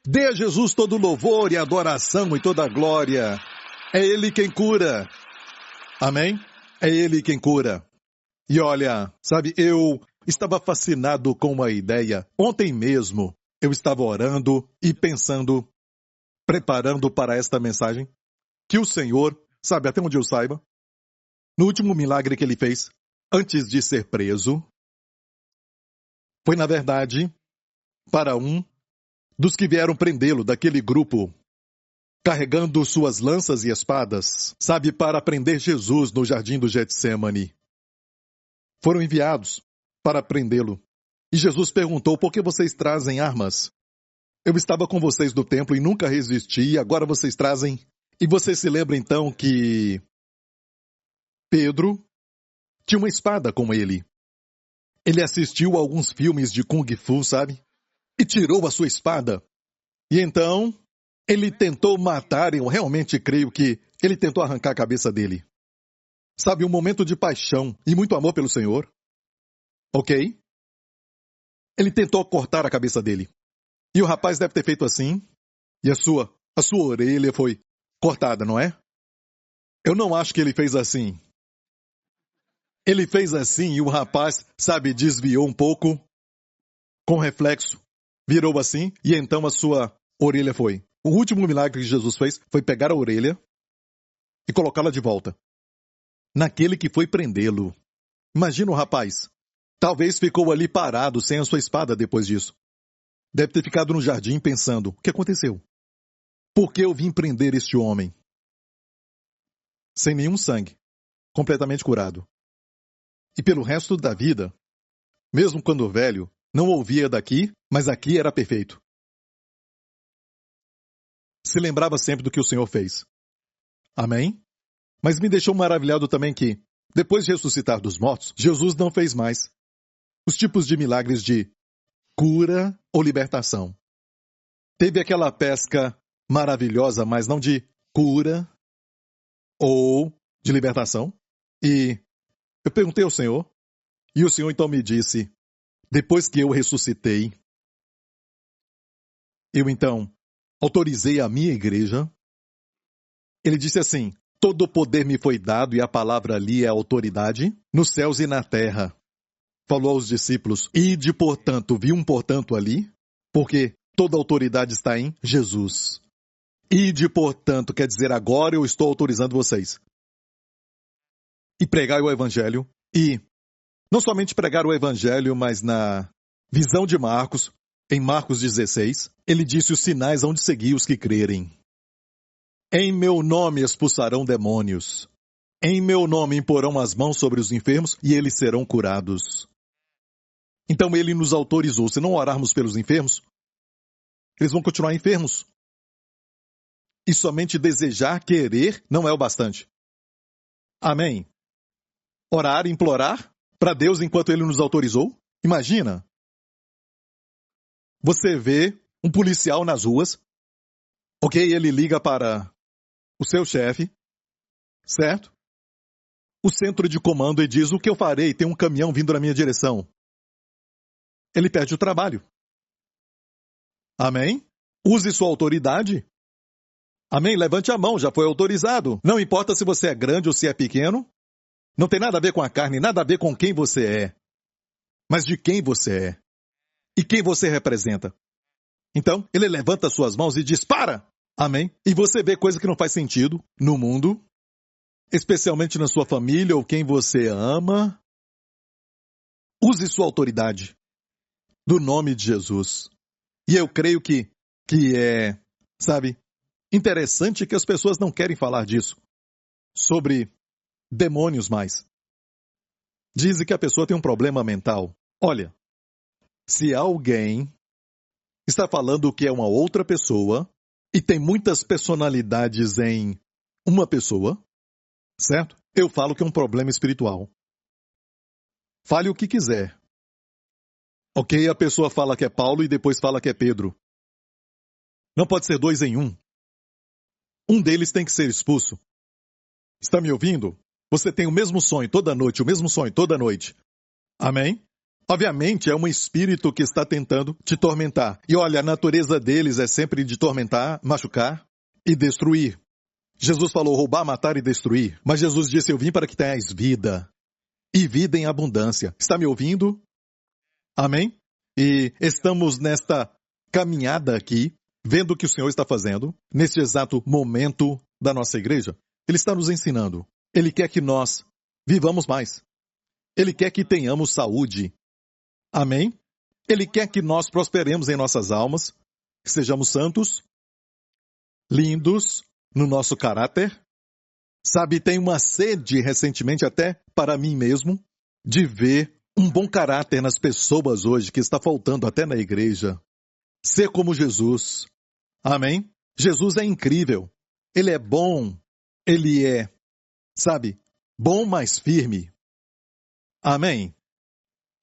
Dê a Jesus todo o louvor e adoração e toda a glória. É Ele quem cura. Amém? É Ele quem cura. E olha, sabe, eu estava fascinado com uma ideia. Ontem mesmo, eu estava orando e pensando, preparando para esta mensagem, que o Senhor, sabe, até onde eu saiba, no último milagre que Ele fez, antes de ser preso, foi, na verdade, para um dos que vieram prendê-lo, daquele grupo, carregando suas lanças e espadas, sabe, para prender Jesus no jardim do Getsemane. Foram enviados para prendê-lo. E Jesus perguntou, por que vocês trazem armas? Eu estava com vocês no templo e nunca resisti, e agora vocês trazem... E você se lembra então que Pedro tinha uma espada com ele. Ele assistiu a alguns filmes de Kung Fu, sabe? E tirou a sua espada. E então, ele tentou matar, eu realmente creio que ele tentou arrancar a cabeça dele. Sabe, um momento de paixão e muito amor pelo Senhor. Ok? Ele tentou cortar a cabeça dele. E o rapaz deve ter feito assim, e a sua orelha foi cortada, não é? Eu não acho que ele fez assim. Ele fez assim e o rapaz, sabe, desviou um pouco, com reflexo, virou assim, e então a sua orelha foi. O último milagre que Jesus fez foi pegar a orelha e colocá-la de volta naquele que foi prendê-lo. Imagina o rapaz. Talvez ficou ali parado sem a sua espada depois disso. Deve ter ficado no jardim pensando, o que aconteceu? Por que eu vim prender este homem? Sem nenhum sangue, completamente curado. E pelo resto da vida, mesmo quando velho, não ouvia daqui, mas aqui era perfeito. Se lembrava sempre do que o Senhor fez. Amém? Mas me deixou maravilhado também que, depois de ressuscitar dos mortos, Jesus não fez mais os tipos de milagres de cura ou libertação. Teve aquela pesca maravilhosa, mas não de cura ou de libertação. E eu perguntei ao Senhor, e o Senhor então me disse, depois que eu ressuscitei, eu então autorizei a minha igreja. Ele disse assim, todo o poder me foi dado e a palavra ali é autoridade, nos céus e na terra. Falou aos discípulos, ide, portanto, vi um portanto ali, porque toda autoridade está em Jesus. Ide, portanto, quer dizer, agora eu estou autorizando vocês. E pregai o evangelho, e não somente pregar o evangelho, mas na visão de Marcos, em Marcos 16, ele disse os sinais hão de seguir os que crerem. Em meu nome expulsarão demônios. Em meu nome imporão as mãos sobre os enfermos e eles serão curados. Então ele nos autorizou, se não orarmos pelos enfermos, eles vão continuar enfermos. E somente desejar, querer, não é o bastante. Amém? Orar, implorar para Deus enquanto ele nos autorizou? Imagina. Você vê um policial nas ruas, ok? Ele liga para o seu chefe, certo? O centro de comando e diz, o que eu farei? Tem um caminhão vindo na minha direção. Ele perde o trabalho. Amém? Use sua autoridade. Amém? Levante a mão, já foi autorizado. Não importa se você é grande ou se é pequeno. Não tem nada a ver com a carne, nada a ver com quem você é. Mas de quem você é. E quem você representa. Então, ele levanta suas mãos e diz, para! Amém? E você vê coisa que não faz sentido no mundo, especialmente na sua família ou quem você ama. Use sua autoridade. Do nome de Jesus. E eu creio que é, sabe, interessante que as pessoas não querem falar disso. Sobre demônios mais. Dizem que a pessoa tem um problema mental. Olha, se alguém está falando que é uma outra pessoa e tem muitas personalidades em uma pessoa, certo? Eu falo que é um problema espiritual. Fale o que quiser. Ok, a pessoa fala que é Paulo e depois fala que é Pedro. Não pode ser dois em um. Um deles tem que ser expulso. Está me ouvindo? Você tem o mesmo sonho toda noite, o mesmo sonho toda noite. Amém? Obviamente, é um espírito que está tentando te tormentar. E olha, a natureza deles é sempre de tormentar, machucar e destruir. Jesus falou roubar, matar e destruir. Mas Jesus disse, eu vim para que tenhais vida. E vida em abundância. Está me ouvindo? Amém? E estamos nesta caminhada aqui, vendo o que o Senhor está fazendo, neste exato momento da nossa igreja. Ele está nos ensinando. Ele quer que nós vivamos mais. Ele quer que tenhamos saúde. Amém? Ele quer que nós prosperemos em nossas almas, que sejamos santos, lindos no nosso caráter. Sabe, tem uma sede recentemente até para mim mesmo, de ver um bom caráter nas pessoas hoje, que está faltando até na igreja. Ser como Jesus. Amém? Jesus é incrível. Ele é bom. Ele é, sabe, bom, mas firme. Amém?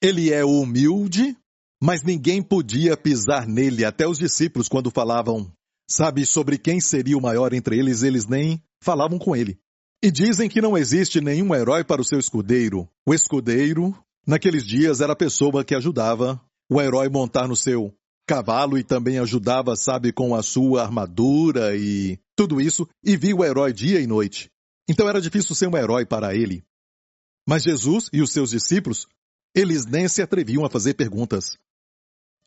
Ele é humilde, mas ninguém podia pisar nele. Até os discípulos, quando falavam, sabe, sobre quem seria o maior entre eles, eles nem falavam com ele. E dizem que não existe nenhum herói para o seu escudeiro. O escudeiro, naqueles dias, era a pessoa que ajudava o herói montar no seu cavalo e também ajudava, sabe, com a sua armadura e tudo isso, e via o herói dia e noite. Então era difícil ser um herói para ele. Mas Jesus e os seus discípulos, eles nem se atreviam a fazer perguntas.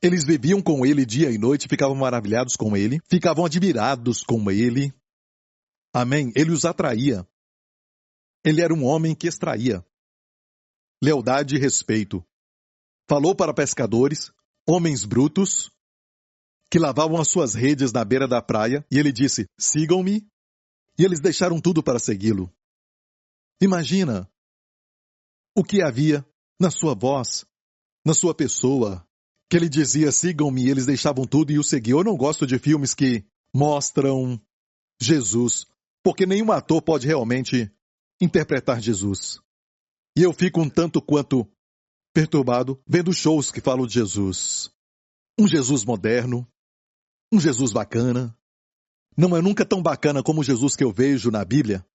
Eles viviam com ele dia e noite, ficavam maravilhados com ele, ficavam admirados com ele. Amém? Ele os atraía. Ele era um homem que extraía lealdade e respeito. Falou para pescadores, homens brutos, que lavavam as suas redes na beira da praia, e ele disse, sigam-me, e eles deixaram tudo para segui-lo. Imagina o que havia na sua voz, na sua pessoa, que ele dizia, sigam-me, e eles deixavam tudo e o seguiam. Eu não gosto de filmes que mostram Jesus, porque nenhum ator pode realmente interpretar Jesus. E eu fico um tanto quanto perturbado vendo shows que falam de Jesus. Um Jesus moderno, um Jesus bacana. Não é nunca tão bacana como o Jesus que eu vejo na Bíblia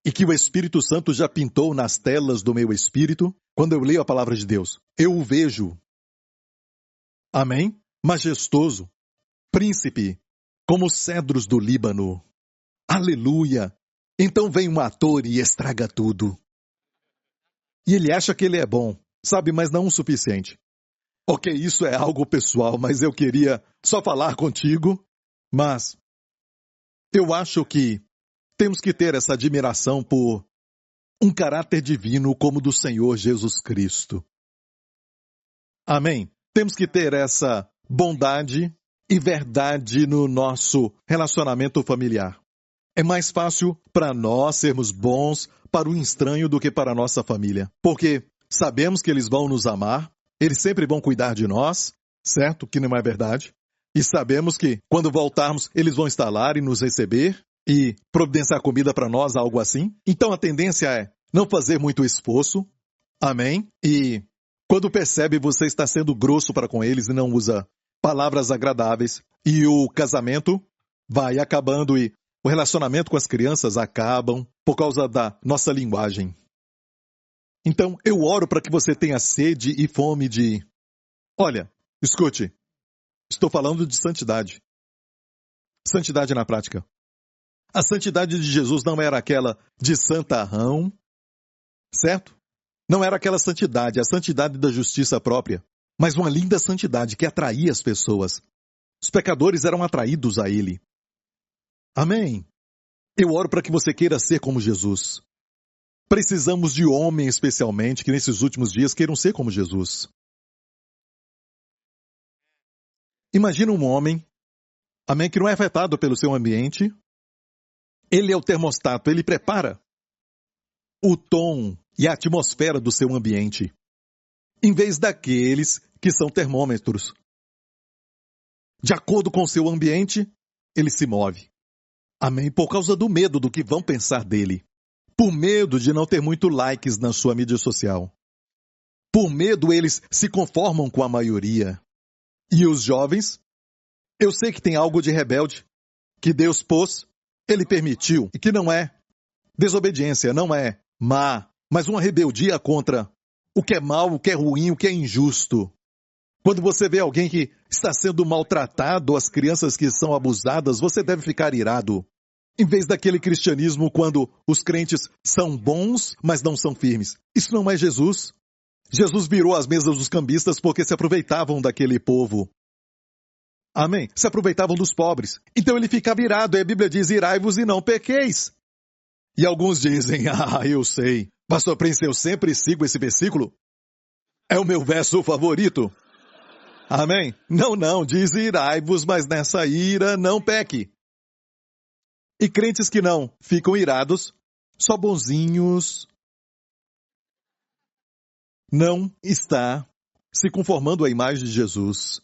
e que o Espírito Santo já pintou nas telas do meu espírito quando eu leio a palavra de Deus. Eu o vejo. Amém? Majestoso, príncipe, como os cedros do Líbano. Aleluia! Então vem um ator e estraga tudo. E ele acha que ele é bom, sabe, mas não o suficiente. Ok, isso é algo pessoal, mas eu queria só falar contigo. Mas eu acho que temos que ter essa admiração por um caráter divino como o do Senhor Jesus Cristo. Amém? Temos que ter essa bondade e verdade no nosso relacionamento familiar. É mais fácil para nós sermos bons para o estranho do que para a nossa família. Porque sabemos que eles vão nos amar, eles sempre vão cuidar de nós, certo? Que não é verdade. E sabemos que quando voltarmos, eles vão estar lá e nos receber e providenciar comida para nós, algo assim. Então a tendência é não fazer muito esforço. Amém? E quando percebe, você está sendo grosso para com eles e não usa palavras agradáveis. E o casamento vai acabando e o relacionamento com as crianças acabam por causa da nossa linguagem. Então, eu oro para que você tenha sede e fome de... Olha, escute, estou falando de santidade. Santidade na prática. A santidade de Jesus não era aquela de santarrão, certo? Não era aquela santidade, a santidade da justiça própria, mas uma linda santidade que atraía as pessoas. Os pecadores eram atraídos a ele. Amém. Eu oro para que você queira ser como Jesus. Precisamos de homens, especialmente, que nesses últimos dias queiram ser como Jesus. Imagina um homem, amém, que não é afetado pelo seu ambiente. Ele é o termostato, ele prepara o tom e a atmosfera do seu ambiente, em vez daqueles que são termômetros. De acordo com o seu ambiente, ele se move. Amém? Por causa do medo do que vão pensar dele. Por medo de não ter muito likes na sua mídia social. Por medo, eles se conformam com a maioria. E os jovens? Eu sei que tem algo de rebelde, que Deus pôs, ele permitiu, e que não é desobediência, não é má, mas uma rebeldia contra o que é mal, o que é ruim, o que é injusto. Quando você vê alguém que está sendo maltratado, as crianças que são abusadas, você deve ficar irado. Em vez daquele cristianismo quando os crentes são bons, mas não são firmes. Isso não é Jesus. Jesus virou as mesas dos cambistas porque se aproveitavam daquele povo. Amém? Se aproveitavam dos pobres. Então ele ficava irado, e a Bíblia diz, irai-vos e não pequeis. E alguns dizem, eu sei. Pastor Prince, eu sempre sigo esse versículo. É o meu verso favorito. Amém? Não, diz irai-vos, mas nessa ira não peque. E crentes que não ficam irados, só bonzinhos, não está se conformando à imagem de Jesus.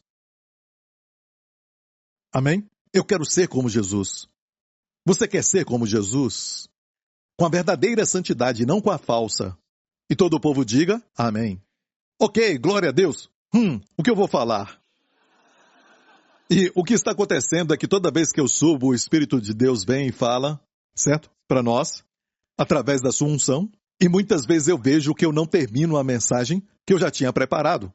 Amém? Eu quero ser como Jesus. Você quer ser como Jesus? Com a verdadeira santidade, não com a falsa. E todo o povo diga, amém. Ok, glória a Deus. O que eu vou falar? E o que está acontecendo é que toda vez que eu subo, o Espírito de Deus vem e fala, certo? Para nós, através da sua unção. E muitas vezes eu vejo que eu não termino a mensagem que eu já tinha preparado.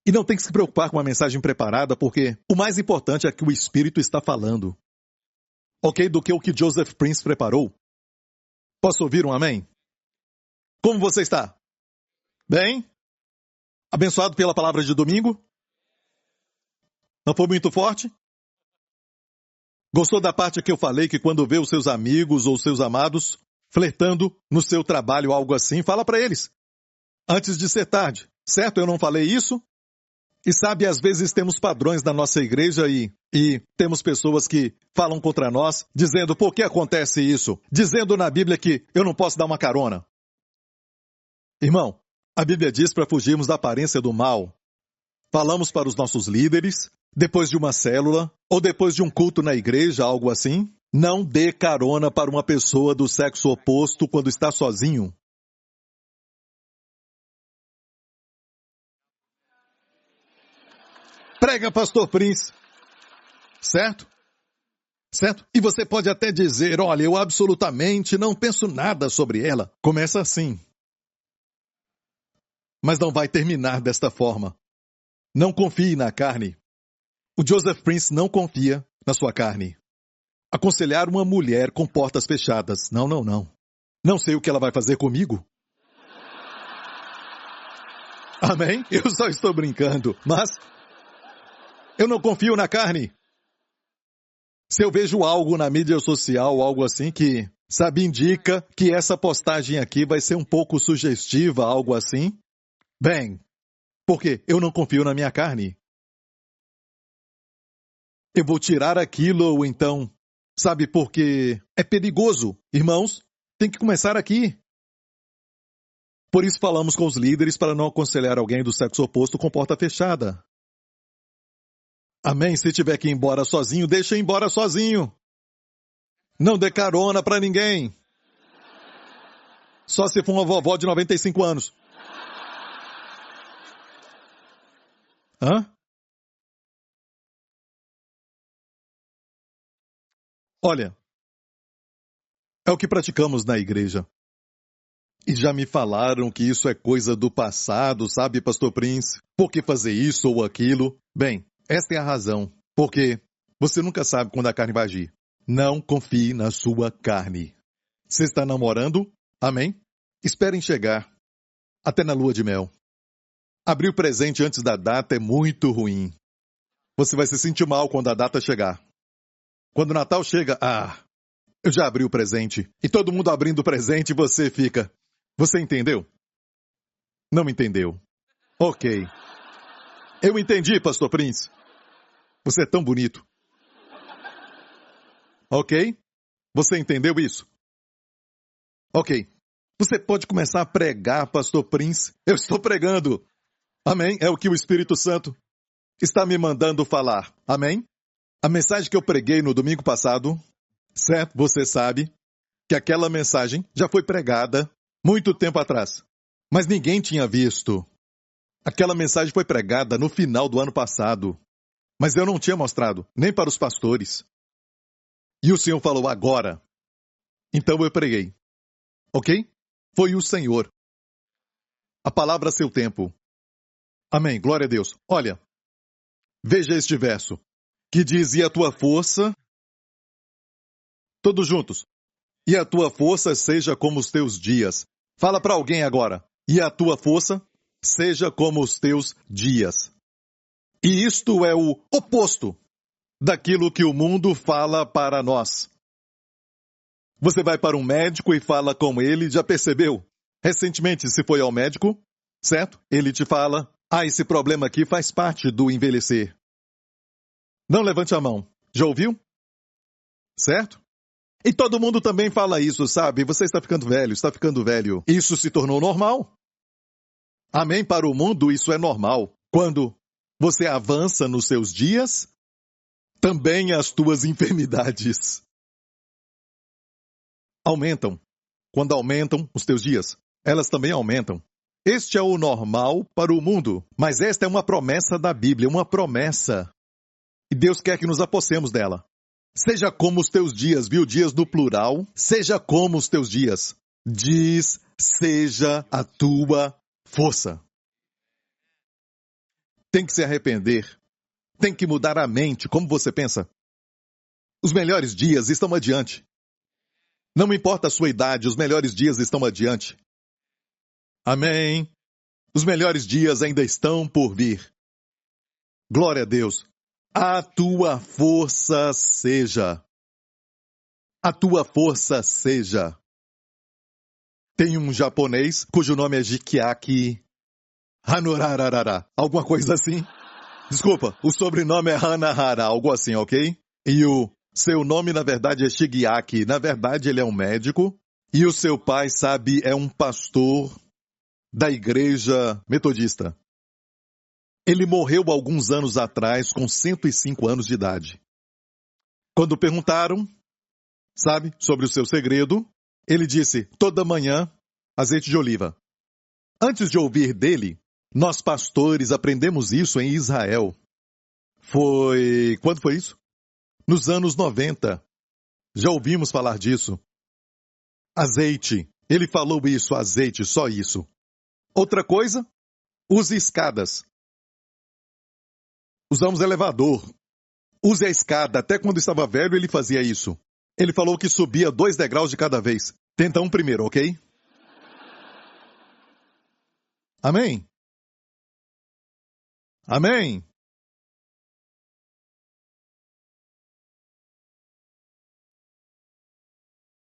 E não tem que se preocupar com a mensagem preparada, porque o mais importante é que o Espírito está falando. Ok? Do que o que Joseph Prince preparou. Posso ouvir um amém? Como você está? Bem? Abençoado pela palavra de domingo? Não foi muito forte? Gostou da parte que eu falei que quando vê os seus amigos ou seus amados flertando no seu trabalho, algo assim, fala para eles. Antes de ser tarde. Certo? Eu não falei isso? E sabe, às vezes temos padrões na nossa igreja e temos pessoas que falam contra nós, dizendo, por que acontece isso? Dizendo na Bíblia que eu não posso dar uma carona. Irmão, a Bíblia diz para fugirmos da aparência do mal. Falamos para os nossos líderes, depois de uma célula, ou depois de um culto na igreja, algo assim. Não dê carona para uma pessoa do sexo oposto quando está sozinho. Prega, Pastor Prince. Certo? Certo? E você pode até dizer, olha, eu absolutamente não penso nada sobre ela. Começa assim. Mas não vai terminar desta forma. Não confie na carne. O Joseph Prince não confia na sua carne. Aconselhar uma mulher com portas fechadas. Não. Não sei o que ela vai fazer comigo. Amém? Eu só estou brincando, mas eu não confio na carne. Se eu vejo algo na mídia social, algo assim que, sabe, indica que essa postagem aqui vai ser um pouco sugestiva, algo assim, bem, porque eu não confio na minha carne. Eu vou tirar aquilo ou então, sabe, porque é perigoso. Irmãos, tem que começar aqui. Por isso falamos com os líderes para não aconselhar alguém do sexo oposto com porta fechada. Amém? Se tiver que ir embora sozinho, deixa ir embora sozinho. Não dê carona para ninguém. Só se for uma vovó de 95 anos. Hã? Olha, é o que praticamos na igreja. E já me falaram que isso é coisa do passado, sabe, Pastor Prince? Por que fazer isso ou aquilo? Bem, esta é a razão. Porque você nunca sabe quando a carne vai agir. Não confie na sua carne. Você está namorando? Amém? Esperem chegar. Até na lua de mel. Abrir o presente antes da data é muito ruim. Você vai se sentir mal quando a data chegar. Quando o Natal chega, eu já abri o presente. E todo mundo abrindo o presente e você fica. Você entendeu? Não entendeu. Ok. Eu entendi, Pastor Prince. Você é tão bonito. Ok? Você entendeu isso? Ok. Você pode começar a pregar, Pastor Prince. Eu estou pregando. Amém? É o que o Espírito Santo está me mandando falar. Amém? A mensagem que eu preguei no domingo passado, certo? Você sabe que aquela mensagem já foi pregada muito tempo atrás. Mas ninguém tinha visto. Aquela mensagem foi pregada no final do ano passado. Mas eu não tinha mostrado, nem para os pastores. E o Senhor falou agora. Então eu preguei. Ok? Foi o Senhor. A palavra a seu tempo. Amém. Glória a Deus. Olha, veja este verso, que diz, e a tua força, todos juntos, e a tua força seja como os teus dias. Fala para alguém agora, e a tua força seja como os teus dias. E isto é o oposto daquilo que o mundo fala para nós. Você vai para um médico e fala com ele, já percebeu? Recentemente se foi ao médico, certo? Ele te fala, esse problema aqui faz parte do envelhecer. Não levante a mão. Já ouviu? Certo? E todo mundo também fala isso, sabe? Você está ficando velho, está ficando velho. Isso se tornou normal. Amém? Para o mundo isso é normal. Quando você avança nos seus dias, também as tuas enfermidades aumentam. Quando aumentam os teus dias, elas também aumentam. Este é o normal para o mundo. Mas esta é uma promessa da Bíblia, uma promessa. E Deus quer que nos apossemos dela. Seja como os teus dias, viu? Dias no plural. Seja como os teus dias. Diz, seja a tua força. Tem que se arrepender. Tem que mudar a mente, como você pensa. Os melhores dias estão adiante. Não importa a sua idade, os melhores dias estão adiante. Amém. Os melhores dias ainda estão por vir. Glória a Deus. A tua força seja. A tua força seja. Tem um japonês cujo nome é Jikiaki Hanurararara. Alguma coisa assim. Desculpa, o sobrenome é Hanahara, algo assim, ok? E o seu nome, na verdade, é Shigeaki. Na verdade, ele é um médico. E o seu pai, sabe, é um pastor da igreja metodista. Ele morreu alguns anos atrás, com 105 anos de idade. Quando perguntaram, sabe, sobre o seu segredo, ele disse, toda manhã, azeite de oliva. Antes de ouvir dele, nós pastores aprendemos isso em Israel. Quando foi isso? Nos anos 90. Já ouvimos falar disso. Azeite. Ele falou isso, azeite, só isso. Outra coisa, use escadas. Usamos elevador. Use a escada. Até quando estava velho, ele fazia isso. Ele falou que subia 2 degraus de cada vez. Tenta um primeiro, ok? Amém? Amém?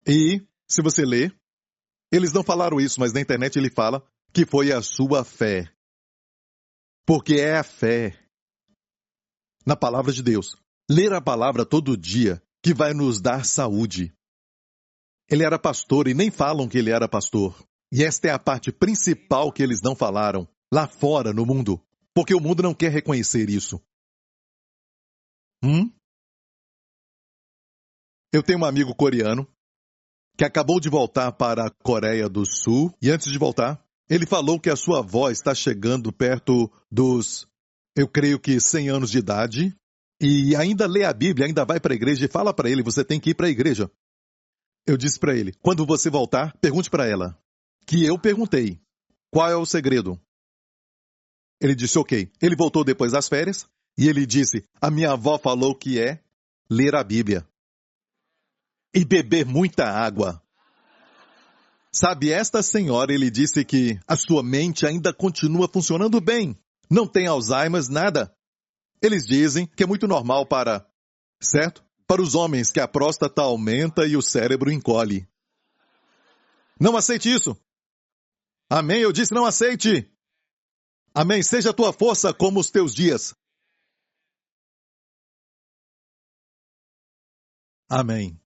E, se você ler, eles não falaram isso, mas na internet ele fala que foi a sua fé. Porque é a fé na palavra de Deus. Ler a palavra todo dia que vai nos dar saúde. Ele era pastor e nem falam que ele era pastor. E esta é a parte principal que eles não falaram, lá fora no mundo. Porque o mundo não quer reconhecer isso. Eu tenho um amigo coreano que acabou de voltar para a Coreia do Sul, e antes de voltar, ele falou que a sua avó está chegando perto dos, eu creio que 100 anos de idade, e ainda lê a Bíblia, ainda vai para a igreja e fala para ele, você tem que ir para a igreja. Eu disse para ele, quando você voltar, pergunte para ela, que eu perguntei, qual é o segredo? Ele disse, ok. Ele voltou depois das férias, e ele disse, a minha avó falou que é ler a Bíblia. E beber muita água. Sabe, esta senhora, ele disse que a sua mente ainda continua funcionando bem. Não tem Alzheimer, nada. Eles dizem que é muito normal certo? Para os homens que a próstata aumenta e o cérebro encolhe. Não aceite isso. Amém? Eu disse não aceite. Amém? Seja a tua força como os teus dias. Amém.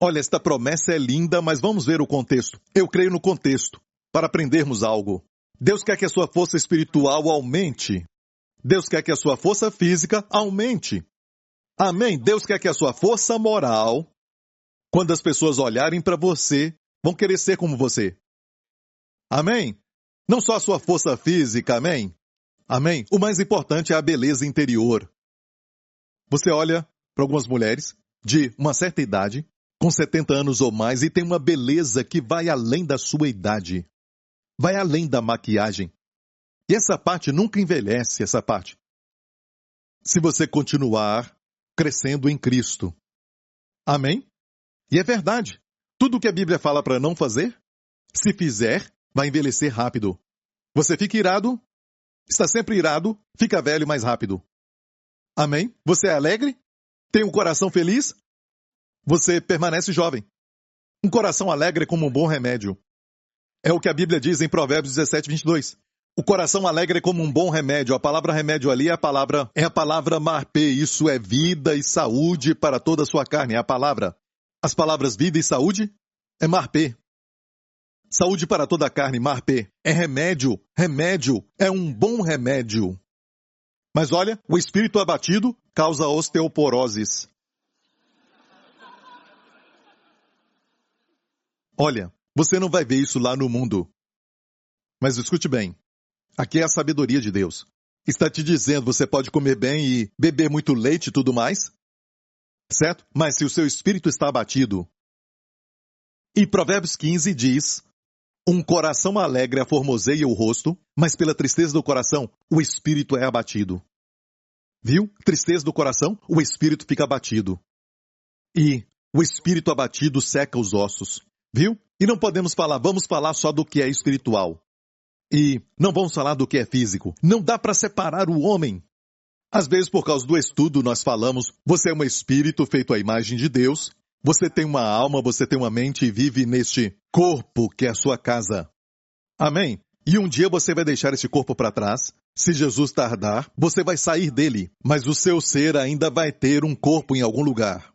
Olha, esta promessa é linda, mas vamos ver o contexto. Eu creio no contexto, para aprendermos algo. Deus quer que a sua força espiritual aumente. Deus quer que a sua força física aumente. Amém? Deus quer que a sua força moral, quando as pessoas olharem para você, vão querer ser como você. Amém? Não só a sua força física, amém? Amém? O mais importante é a beleza interior. Você olha para algumas mulheres de uma certa idade, com 70 anos ou mais, e tem uma beleza que vai além da sua idade. vai além da maquiagem. E essa parte nunca envelhece, essa parte. Se você continuar crescendo em Cristo. Amém? E é verdade. Tudo que a Bíblia fala para não fazer, se fizer, vai envelhecer rápido. Você fica irado, está sempre irado, fica velho mais rápido. Amém? Você é alegre? Tem um coração feliz? Você permanece jovem. Um coração alegre é como um bom remédio. É o que a Bíblia diz em Provérbios 17, 22. O coração alegre é como um bom remédio. A palavra remédio ali é a palavra marpê. Isso é vida e saúde para toda a sua carne. É a palavra. As palavras vida e saúde é marpê. Saúde para toda a carne, marpê. É remédio. Remédio é um bom remédio. Mas olha, o espírito abatido causa osteoporoses. Olha, você não vai ver isso lá no mundo. Mas escute bem. Aqui é a sabedoria de Deus. Está te dizendo você pode comer bem e beber muito leite e tudo mais? Certo? Mas se o seu espírito está abatido. E Provérbios 15 diz: um coração alegre aformoseia o rosto, mas pela tristeza do coração, o espírito é abatido. Viu? Tristeza do coração, o espírito fica abatido. E o espírito abatido seca os ossos. Viu? E não podemos falar, vamos falar só do que é espiritual. E não vamos falar do que é físico. Não dá para separar o homem. Às vezes, por causa do estudo, nós falamos, você é um espírito feito à imagem de Deus, você tem uma alma, você tem uma mente e vive neste corpo que é a sua casa. Amém? E um dia você vai deixar esse corpo para trás. Se Jesus tardar, você vai sair dele, mas o seu ser ainda vai ter um corpo em algum lugar.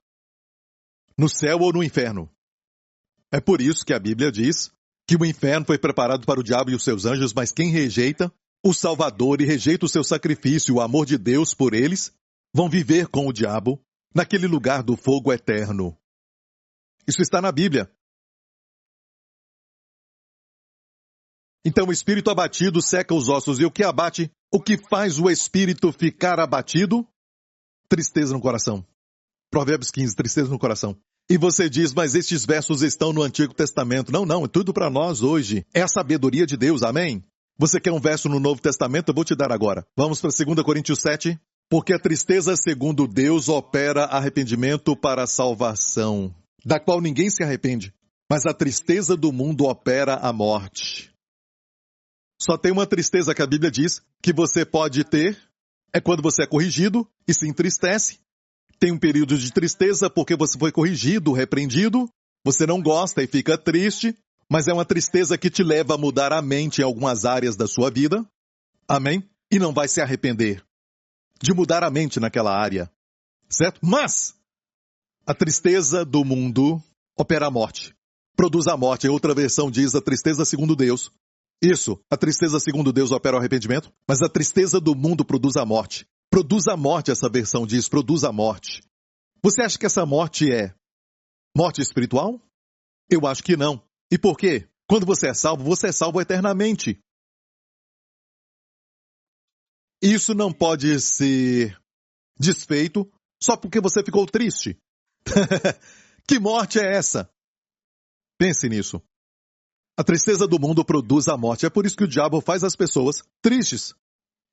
No céu ou no inferno. É por isso que a Bíblia diz que o inferno foi preparado para o diabo e os seus anjos, mas quem rejeita o Salvador e rejeita o seu sacrifício e o amor de Deus por eles, vão viver com o diabo naquele lugar do fogo eterno. Isso está na Bíblia. Então o espírito abatido seca os ossos. E o que abate? O que faz o espírito ficar abatido? Tristeza no coração. Provérbios 15, tristeza no coração. E você diz, mas estes versos estão no Antigo Testamento. Não, é tudo para nós hoje. É a sabedoria de Deus, amém? Você quer um verso no Novo Testamento? Eu vou te dar agora. Vamos para 2 Coríntios 7. Porque a tristeza, segundo Deus, opera arrependimento para a salvação, da qual ninguém se arrepende. Mas a tristeza do mundo opera a morte. Só tem uma tristeza que a Bíblia diz que você pode ter, é quando você é corrigido e se entristece. Tem um período de tristeza porque você foi corrigido, repreendido, você não gosta e fica triste, mas é uma tristeza que te leva a mudar a mente em algumas áreas da sua vida. Amém? E não vai se arrepender de mudar a mente naquela área. Certo? Mas a tristeza do mundo opera a morte. Produz a morte. Outra versão diz a tristeza segundo Deus. Isso, a tristeza segundo Deus opera o arrependimento, mas a tristeza do mundo produz a morte. Produz a morte, essa versão diz, produz a morte. Você acha que essa morte é morte espiritual? Eu acho que não. E por quê? Quando você é salvo eternamente. Isso não pode ser desfeito só porque você ficou triste. Que morte é essa? Pense nisso. A tristeza do mundo produz a morte. É por isso que o diabo faz as pessoas tristes.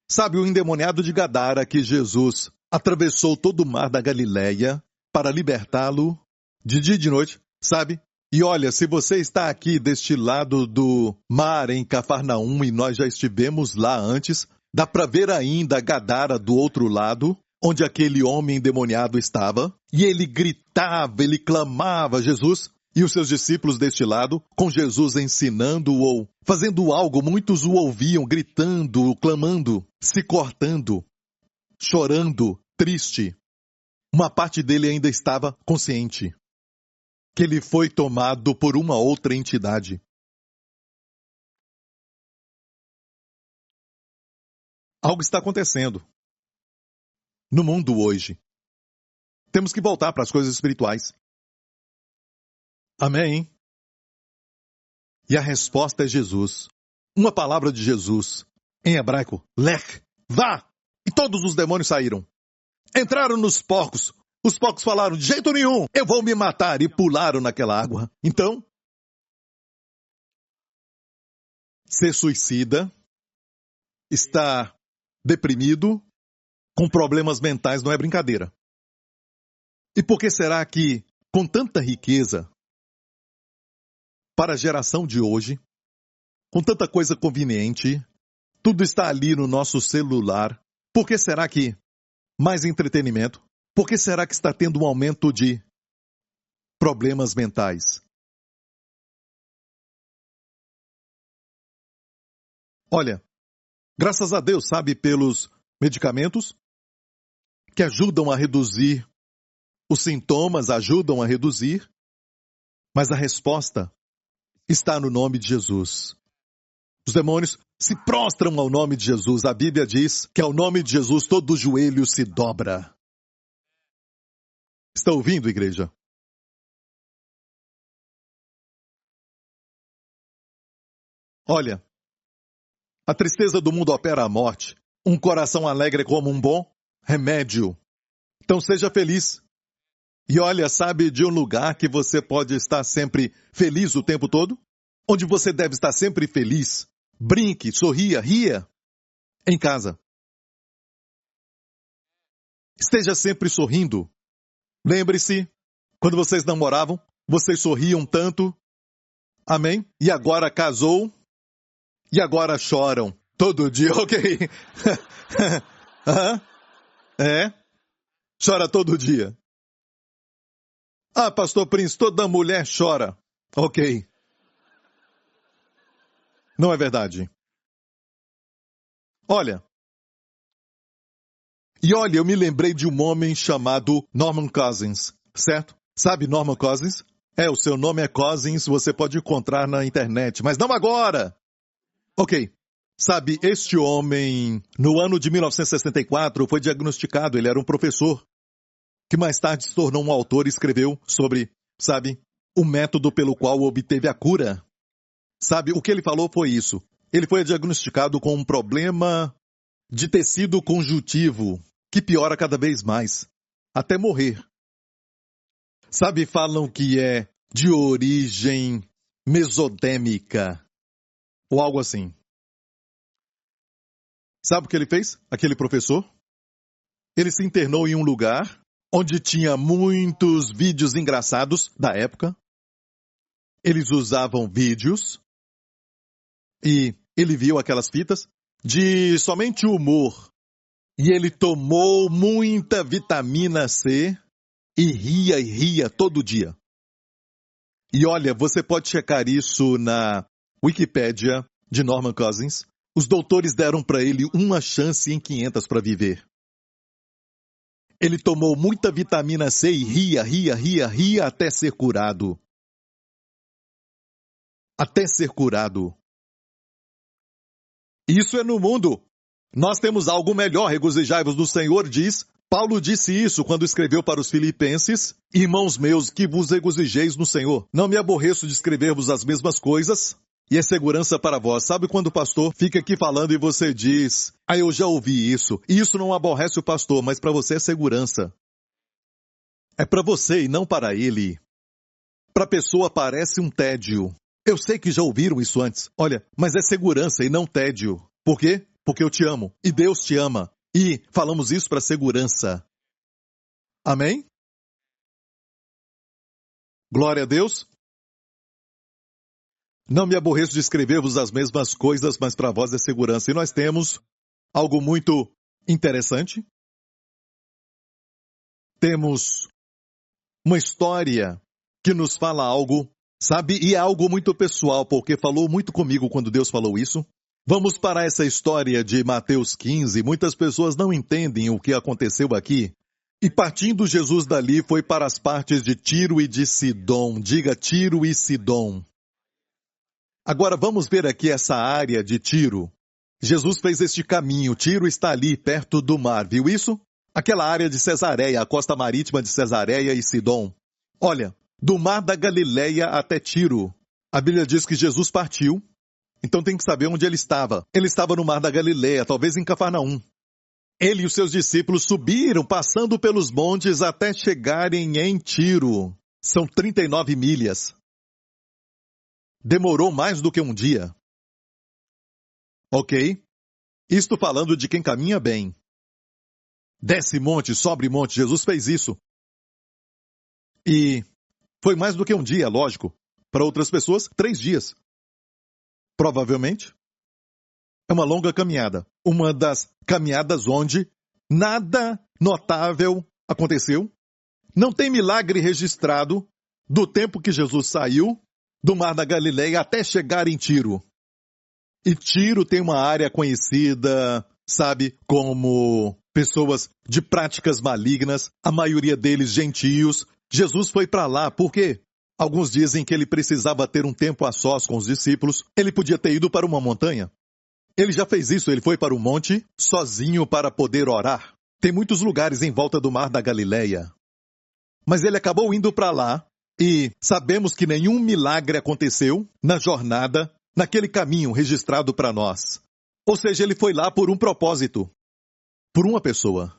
Sabe o endemoniado de Gadara que Jesus atravessou todo o mar da Galileia para libertá-lo de dia e de noite, sabe? E olha, se você está aqui deste lado do mar em Cafarnaum e nós já estivemos lá antes, dá para ver ainda Gadara do outro lado, onde aquele homem endemoniado estava, e ele gritava, ele clamava Jesus. E os seus discípulos deste lado, com Jesus ensinando ou fazendo algo, muitos o ouviam gritando, clamando, se cortando, chorando, triste. Uma parte dele ainda estava consciente que ele foi tomado por uma outra entidade. Algo está acontecendo no mundo hoje. Temos que voltar para as coisas espirituais. Amém? E a resposta é Jesus. Uma palavra de Jesus. Em hebraico, lech, vá! E todos os demônios saíram. Entraram nos porcos. Os porcos falaram, de jeito nenhum, eu vou me matar. E pularam naquela água. Então, ser suicida, estar deprimido, com problemas mentais, não é brincadeira. E por que será que, com tanta riqueza, para a geração de hoje, com tanta coisa conveniente, tudo está ali no nosso celular, por que será que mais entretenimento? Por que será que está tendo um aumento de problemas mentais? Olha, graças a Deus, sabe, pelos medicamentos que ajudam a reduzir os sintomas, ajudam a reduzir, mas a resposta está no nome de Jesus. Os demônios se prostram ao nome de Jesus. A Bíblia diz que ao nome de Jesus todo joelho se dobra. Está ouvindo, igreja? Olha, a tristeza do mundo opera a morte. Um coração alegre é como um bom remédio. Então seja feliz. E olha, sabe de um lugar que você pode estar sempre feliz o tempo todo? Onde você deve estar sempre feliz? Brinque, sorria, ria. Em casa. Esteja sempre sorrindo. Lembre-se, quando vocês namoravam, vocês sorriam tanto. Amém? E agora casou. E agora choram. Todo dia, ok. É? Chora todo dia. Ah, pastor Prince, toda mulher chora. Ok. Não é verdade. Olha. E olha, eu me lembrei de um homem chamado Norman Cousins, certo? Sabe Norman Cousins? O seu nome é Cousins, você pode encontrar na internet, mas não agora! Ok. Sabe, este homem, no ano de 1964, foi diagnosticado, ele era um professor, que mais tarde se tornou um autor e escreveu sobre, sabe, o método pelo qual obteve a cura. Sabe, o que ele falou foi isso. Ele foi diagnosticado com um problema de tecido conjuntivo, que piora cada vez mais, até morrer. Sabe, falam que é de origem mesodêmica, ou algo assim. Sabe o que ele fez, aquele professor? Ele se internou em um lugar onde tinha muitos vídeos engraçados da época. Eles usavam vídeos e ele viu aquelas fitas de somente humor. E ele tomou muita vitamina C e ria todo dia. E olha, você pode checar isso na Wikipédia de Norman Cousins. Os doutores deram para ele uma chance em 500 para viver. Ele tomou muita vitamina C e ria até ser curado. Até ser curado. Isso é no mundo. Nós temos algo melhor, regozijai-vos do Senhor, diz. Paulo disse isso quando escreveu para os Filipenses. Irmãos meus, que vos regozijeis no Senhor. Não me aborreço de escrever-vos as mesmas coisas. E é segurança para vós. Sabe quando o pastor fica aqui falando e você diz, eu já ouvi isso. E isso não aborrece o pastor, mas para você é segurança. É para você e não para ele. Para a pessoa parece um tédio. Eu sei que já ouviram isso antes. Olha, mas é segurança e não tédio. Por quê? Porque eu te amo. E Deus te ama. E falamos isso para segurança. Amém? Glória a Deus. Não me aborreço de escrever-vos as mesmas coisas, mas para vós é segurança. E nós temos algo muito interessante. Temos uma história que nos fala algo, sabe? E é algo muito pessoal, porque falou muito comigo quando Deus falou isso. Vamos para essa história de Mateus 15. Muitas pessoas não entendem o que aconteceu aqui. E partindo Jesus dali foi para as partes de Tiro e de Sidom. Diga Tiro e Sidom. Agora vamos ver aqui essa área de Tiro. Jesus fez este caminho. Tiro está ali, perto do mar. Viu isso? Aquela área de Cesareia, a costa marítima de Cesareia e Sidom. Olha, do mar da Galileia até Tiro. A Bíblia diz que Jesus partiu. Então tem que saber onde ele estava. Ele estava no mar da Galileia, talvez em Cafarnaum. Ele e os seus discípulos subiram, passando pelos montes até chegarem em Tiro. São 39 milhas. Demorou mais do que um dia. Ok? Isto falando de quem caminha bem. Desce monte, sobe monte, Jesus fez isso. E foi mais do que um dia, lógico. Para outras pessoas, 3 dias. Provavelmente. É uma longa caminhada. Uma das caminhadas onde nada notável aconteceu. Não tem milagre registrado do tempo que Jesus saiu do Mar da Galileia até chegar em Tiro. E Tiro tem uma área conhecida, sabe, como pessoas de práticas malignas, a maioria deles gentios. Jesus foi para lá, por quê? Alguns dizem que ele precisava ter um tempo a sós com os discípulos. Ele podia ter ido para uma montanha. Ele já fez isso, ele foi para o monte sozinho para poder orar. Tem muitos lugares em volta do Mar da Galileia. Mas ele acabou indo para lá e sabemos que nenhum milagre aconteceu na jornada, naquele caminho registrado para nós. Ou seja, ele foi lá por um propósito, por uma pessoa.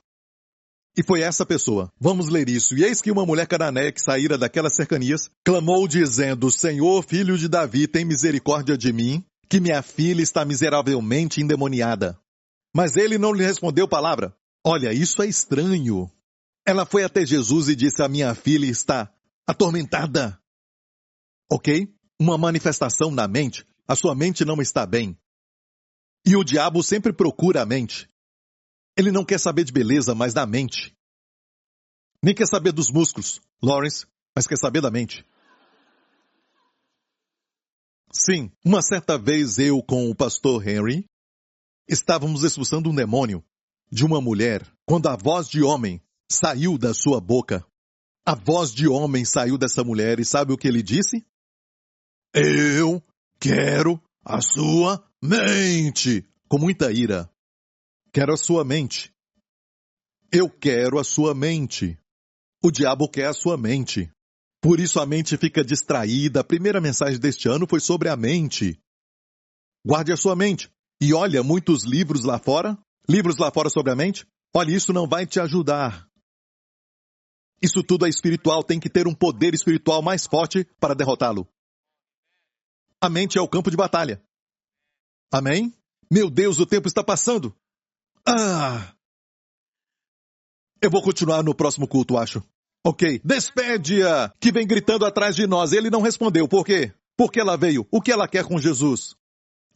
E foi essa pessoa. Vamos ler isso. E eis que uma mulher cananeia que saíra daquelas cercanias, clamou dizendo, Senhor, filho de Davi, tem misericórdia de mim, que minha filha está miseravelmente endemoniada. Mas ele não lhe respondeu palavra. Olha, isso é estranho. Ela foi até Jesus e disse, a minha filha está atormentada. Ok? Uma manifestação na mente. A sua mente não está bem. E o diabo sempre procura a mente. Ele não quer saber de beleza, mas da mente. Nem quer saber dos músculos, Lawrence, mas quer saber da mente. Sim, uma certa vez eu com o pastor Henry estávamos expulsando um demônio de uma mulher quando a voz de homem saiu da sua boca. A voz de homem saiu dessa mulher e sabe o que ele disse? Eu quero a sua mente. Com muita ira. Quero a sua mente. Eu quero a sua mente. O diabo quer a sua mente. Por isso a mente fica distraída. A primeira mensagem deste ano foi sobre a mente. Guarde a sua mente. E olha, muitos livros lá fora sobre a mente. Olha, isso não vai te ajudar. Isso tudo é espiritual, tem que ter um poder espiritual mais forte para derrotá-lo. A mente é o campo de batalha. Amém? Meu Deus, o tempo está passando. Eu vou continuar no próximo culto, acho. Ok, despede-a, que vem gritando atrás de nós. Ele não respondeu, por quê? Porque ela veio. O que ela quer com Jesus?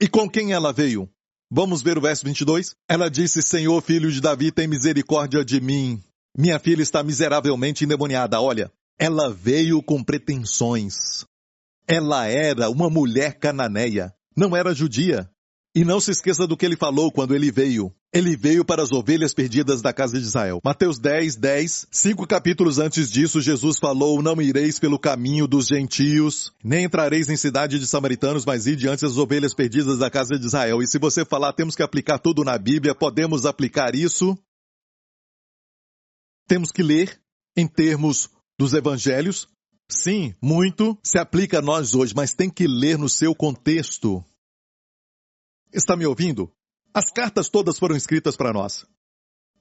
E com quem ela veio? Vamos ver o verso 22? Ela disse, Senhor, filho de Davi, tem misericórdia de mim. Minha filha está miseravelmente endemoniada. Olha, ela veio com pretensões. Ela era uma mulher cananeia, não era judia. E não se esqueça do que ele falou quando ele veio. Ele veio para as ovelhas perdidas da casa de Israel. Mateus 10, 5 capítulos antes disso, Jesus falou, não ireis pelo caminho dos gentios, nem entrareis em cidade de samaritanos, mas ide diante das ovelhas perdidas da casa de Israel. E se você falar, temos que aplicar tudo na Bíblia, podemos aplicar isso. Temos que ler em termos dos evangelhos. Sim, muito se aplica a nós hoje, mas tem que ler no seu contexto. Está me ouvindo? As cartas todas foram escritas para nós.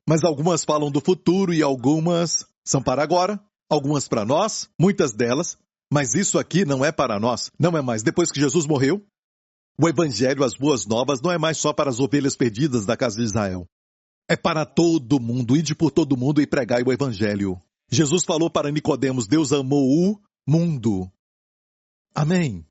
Mas algumas falam do futuro e algumas são para agora, algumas para nós, muitas delas, mas isso aqui não é para nós, não é mais. Depois que Jesus morreu, o evangelho, as boas novas, não é mais só para as ovelhas perdidas da casa de Israel. É para todo mundo, ide por todo mundo e pregai o evangelho. Jesus falou para Nicodemos, Deus amou o mundo. Amém.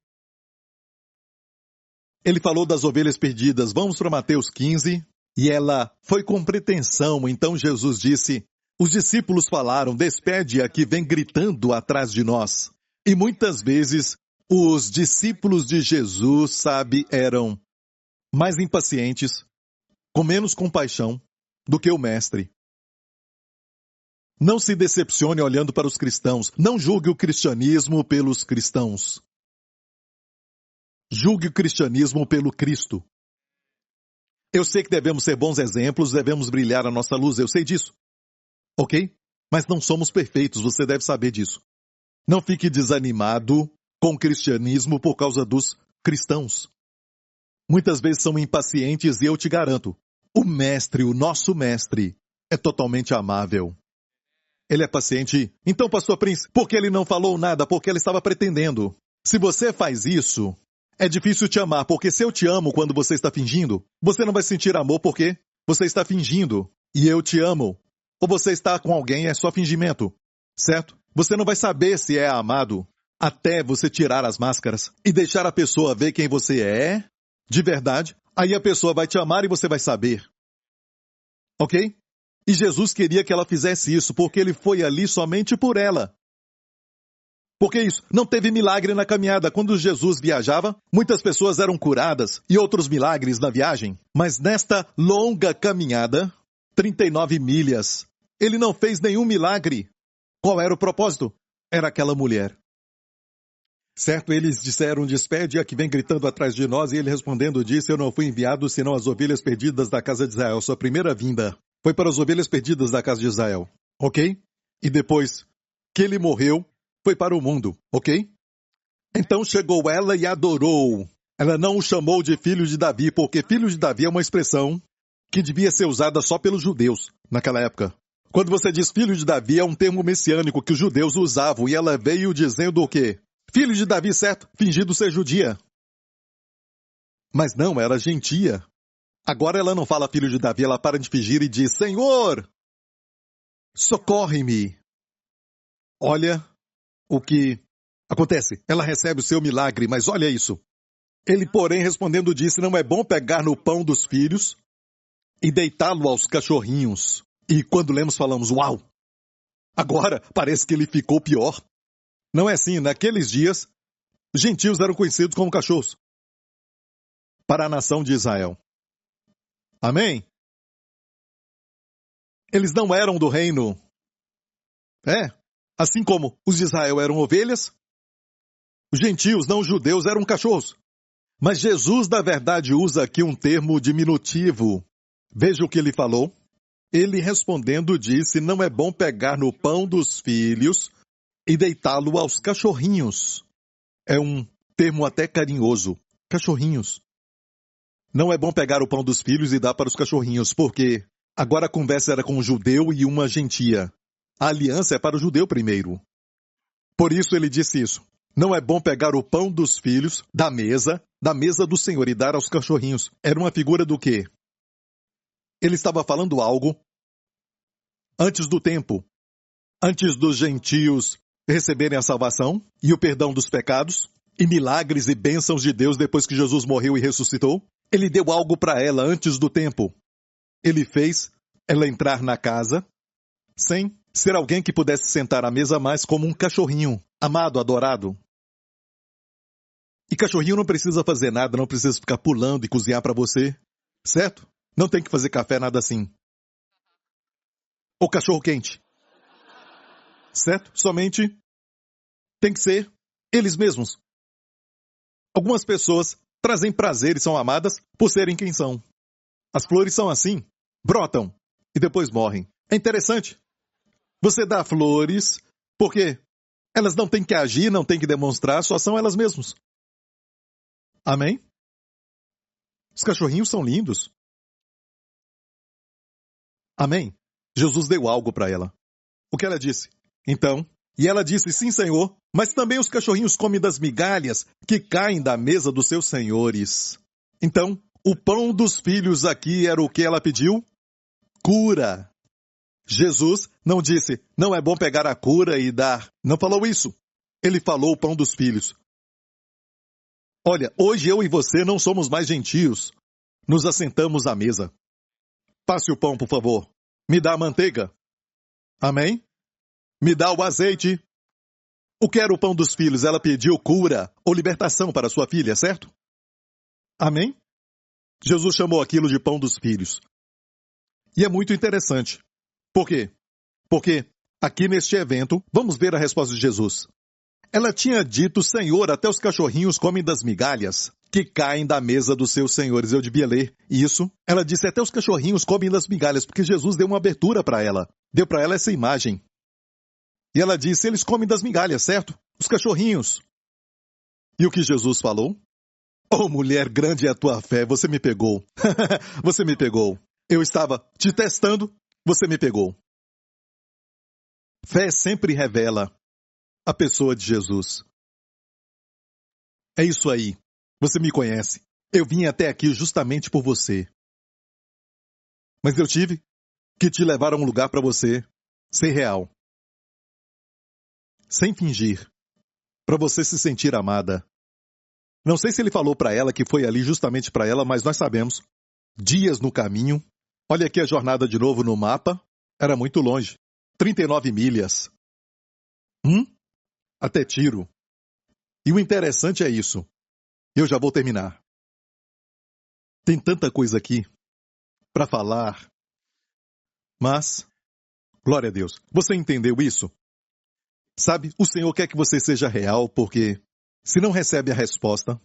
Ele falou das ovelhas perdidas. Vamos para Mateus 15. E ela foi com pretensão. Então Jesus disse, os discípulos falaram, despede-a que vem gritando atrás de nós. E muitas vezes os discípulos de Jesus, sabe, eram mais impacientes, com menos compaixão do que o mestre. Não se decepcione olhando para os cristãos. Não julgue o cristianismo pelos cristãos. Julgue o cristianismo pelo Cristo. Eu sei que devemos ser bons exemplos, devemos brilhar a nossa luz, eu sei disso. Ok? Mas não somos perfeitos, você deve saber disso. Não fique desanimado com o cristianismo por causa dos cristãos. Muitas vezes são impacientes e eu te garanto, o mestre, o nosso mestre, é totalmente amável. Ele é paciente. Então, pastor Prince, por que ele não falou nada? Porque ele estava pretendendo. Se você faz isso, É difícil te amar, porque se eu te amo quando você está fingindo, você não vai sentir amor porque você está fingindo. E eu te amo. Ou você está com alguém, é só fingimento. Certo? Você não vai saber se é amado até você tirar as máscaras e deixar a pessoa ver quem você é, de verdade. Aí a pessoa vai te amar e você vai saber. Ok? E Jesus queria que ela fizesse isso, porque ele foi ali somente por ela. Porque isso, não teve milagre na caminhada. Quando Jesus viajava, muitas pessoas eram curadas e outros milagres na viagem. Mas nesta longa caminhada, 39 milhas, ele não fez nenhum milagre. Qual era o propósito? Era aquela mulher. Certo, eles disseram, despede a que vem gritando atrás de nós, e ele respondendo disse, eu não fui enviado senão as ovelhas perdidas da casa de Israel. Sua primeira vinda foi para as ovelhas perdidas da casa de Israel. Ok? E depois que ele morreu, foi para o mundo, ok? Então chegou ela e adorou. Ela não o chamou de filho de Davi, porque filho de Davi é uma expressão que devia ser usada só pelos judeus naquela época. Quando você diz filho de Davi, é um termo messiânico que os judeus usavam, e ela veio dizendo o quê? Filho de Davi, certo? Fingindo ser judia. Mas não, era gentia. Agora ela não fala filho de Davi, ela para de fingir e diz, Senhor, socorre-me. Olha o que acontece. Ela recebe o seu milagre, mas olha isso. Ele, porém, respondendo, disse, não é bom pegar no pão dos filhos e deitá-lo aos cachorrinhos. E quando lemos, falamos, uau! Agora parece que ele ficou pior. Não é assim, naqueles dias, gentios eram conhecidos como cachorros para a nação de Israel. Amém? Eles não eram do reino. Assim como os de Israel eram ovelhas, os gentios, não os judeus, eram cachorros. Mas Jesus, na verdade, usa aqui um termo diminutivo. Veja o que ele falou. Ele respondendo disse, não é bom pegar no pão dos filhos e deitá-lo aos cachorrinhos. É um termo até carinhoso. Cachorrinhos. Não é bom pegar o pão dos filhos e dar para os cachorrinhos, porque agora a conversa era com um judeu e uma gentia. A aliança é para o judeu primeiro. Por isso ele disse isso. Não é bom pegar o pão dos filhos da mesa do Senhor e dar aos cachorrinhos. Era uma figura do quê? Ele estava falando algo antes do tempo, antes dos gentios receberem a salvação e o perdão dos pecados, e milagres e bênçãos de Deus depois que Jesus morreu e ressuscitou. Ele deu algo para ela antes do tempo. Ele fez ela entrar na casa sem ser alguém que pudesse sentar à mesa mais como um cachorrinho, amado, adorado. E cachorrinho não precisa fazer nada, não precisa ficar pulando e cozinhar para você, certo? Não tem que fazer café, nada assim. Ou cachorro quente. Certo? Somente tem que ser eles mesmos. Algumas pessoas trazem prazer e são amadas por serem quem são. As flores são assim, brotam e depois morrem. É interessante. Você dá flores porque elas não têm que agir, não têm que demonstrar, só são elas mesmas. Amém? Os cachorrinhos são lindos. Amém? Jesus deu algo para ela. O que ela disse? Então, e ela disse, sim, Senhor, mas também os cachorrinhos comem das migalhas que caem da mesa dos seus senhores. Então, o pão dos filhos aqui era o que ela pediu? Cura. Jesus não disse, não é bom pegar a cura e dar. Não falou isso. Ele falou o pão dos filhos. Olha, hoje eu e você não somos mais gentios. Nos assentamos à mesa. Passe o pão, por favor. Me dá a manteiga. Amém? Me dá o azeite. O que era o pão dos filhos? Ela pediu cura ou libertação para sua filha, certo? Amém? Jesus chamou aquilo de pão dos filhos. E é muito interessante. Por quê? Porque aqui neste evento, vamos ver a resposta de Jesus. Ela tinha dito, Senhor, até os cachorrinhos comem das migalhas que caem da mesa dos seus senhores. Eu devia ler isso. Ela disse, até os cachorrinhos comem das migalhas, porque Jesus deu uma abertura para ela. Deu para ela essa imagem. E ela disse, eles comem das migalhas, certo? Os cachorrinhos. E o que Jesus falou? Oh, mulher, grande é a tua fé, você me pegou. Você me pegou. Eu estava te testando, você me pegou. Fé sempre revela a pessoa de Jesus. É isso aí. Você me conhece. Eu vim até aqui justamente por você. Mas eu tive que te levar a um lugar para você ser real. Sem fingir. Para você se sentir amada. Não sei se ele falou para ela que foi ali justamente para ela, mas nós sabemos. Dias no caminho. Olha aqui a jornada de novo no mapa. Era muito longe. 39 milhas. Até Tiro. E o interessante é isso. Eu já vou terminar. Tem tanta coisa aqui para falar. Mas, glória a Deus. Você entendeu isso? Sabe, o Senhor quer que você seja real, porque se não recebe a resposta,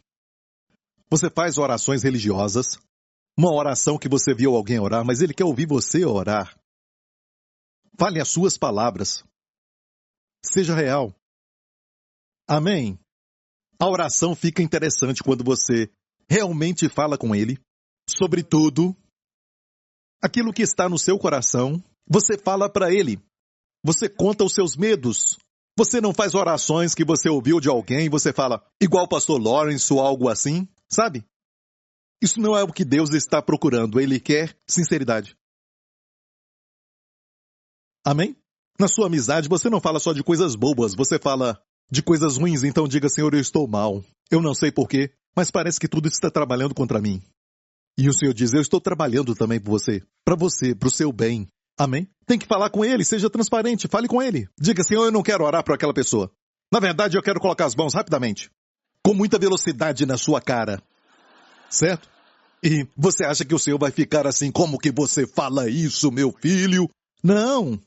você faz orações religiosas, uma oração que você viu alguém orar, mas Ele quer ouvir você orar. Fale as suas palavras. Seja real. Amém? A oração fica interessante quando você realmente fala com Ele sobre tudo. Aquilo que está no seu coração, você fala para Ele. Você conta os seus medos. Você não faz orações que você ouviu de alguém e você fala, igual o pastor Lawrence ou algo assim, sabe? Isso não é o que Deus está procurando. Ele quer sinceridade. Amém? Na sua amizade, você não fala só de coisas bobas, você fala de coisas ruins, então diga, Senhor, eu estou mal. Eu não sei porquê, mas parece que tudo está trabalhando contra mim. E o Senhor diz, eu estou trabalhando também por você, para o seu bem. Amém? Tem que falar com Ele, seja transparente, fale com Ele. Diga, Senhor, eu não quero orar para aquela pessoa. Na verdade, eu quero colocar as mãos rapidamente, com muita velocidade na sua cara. Certo? E você acha que o Senhor vai ficar assim, como que você fala isso, meu filho? Não!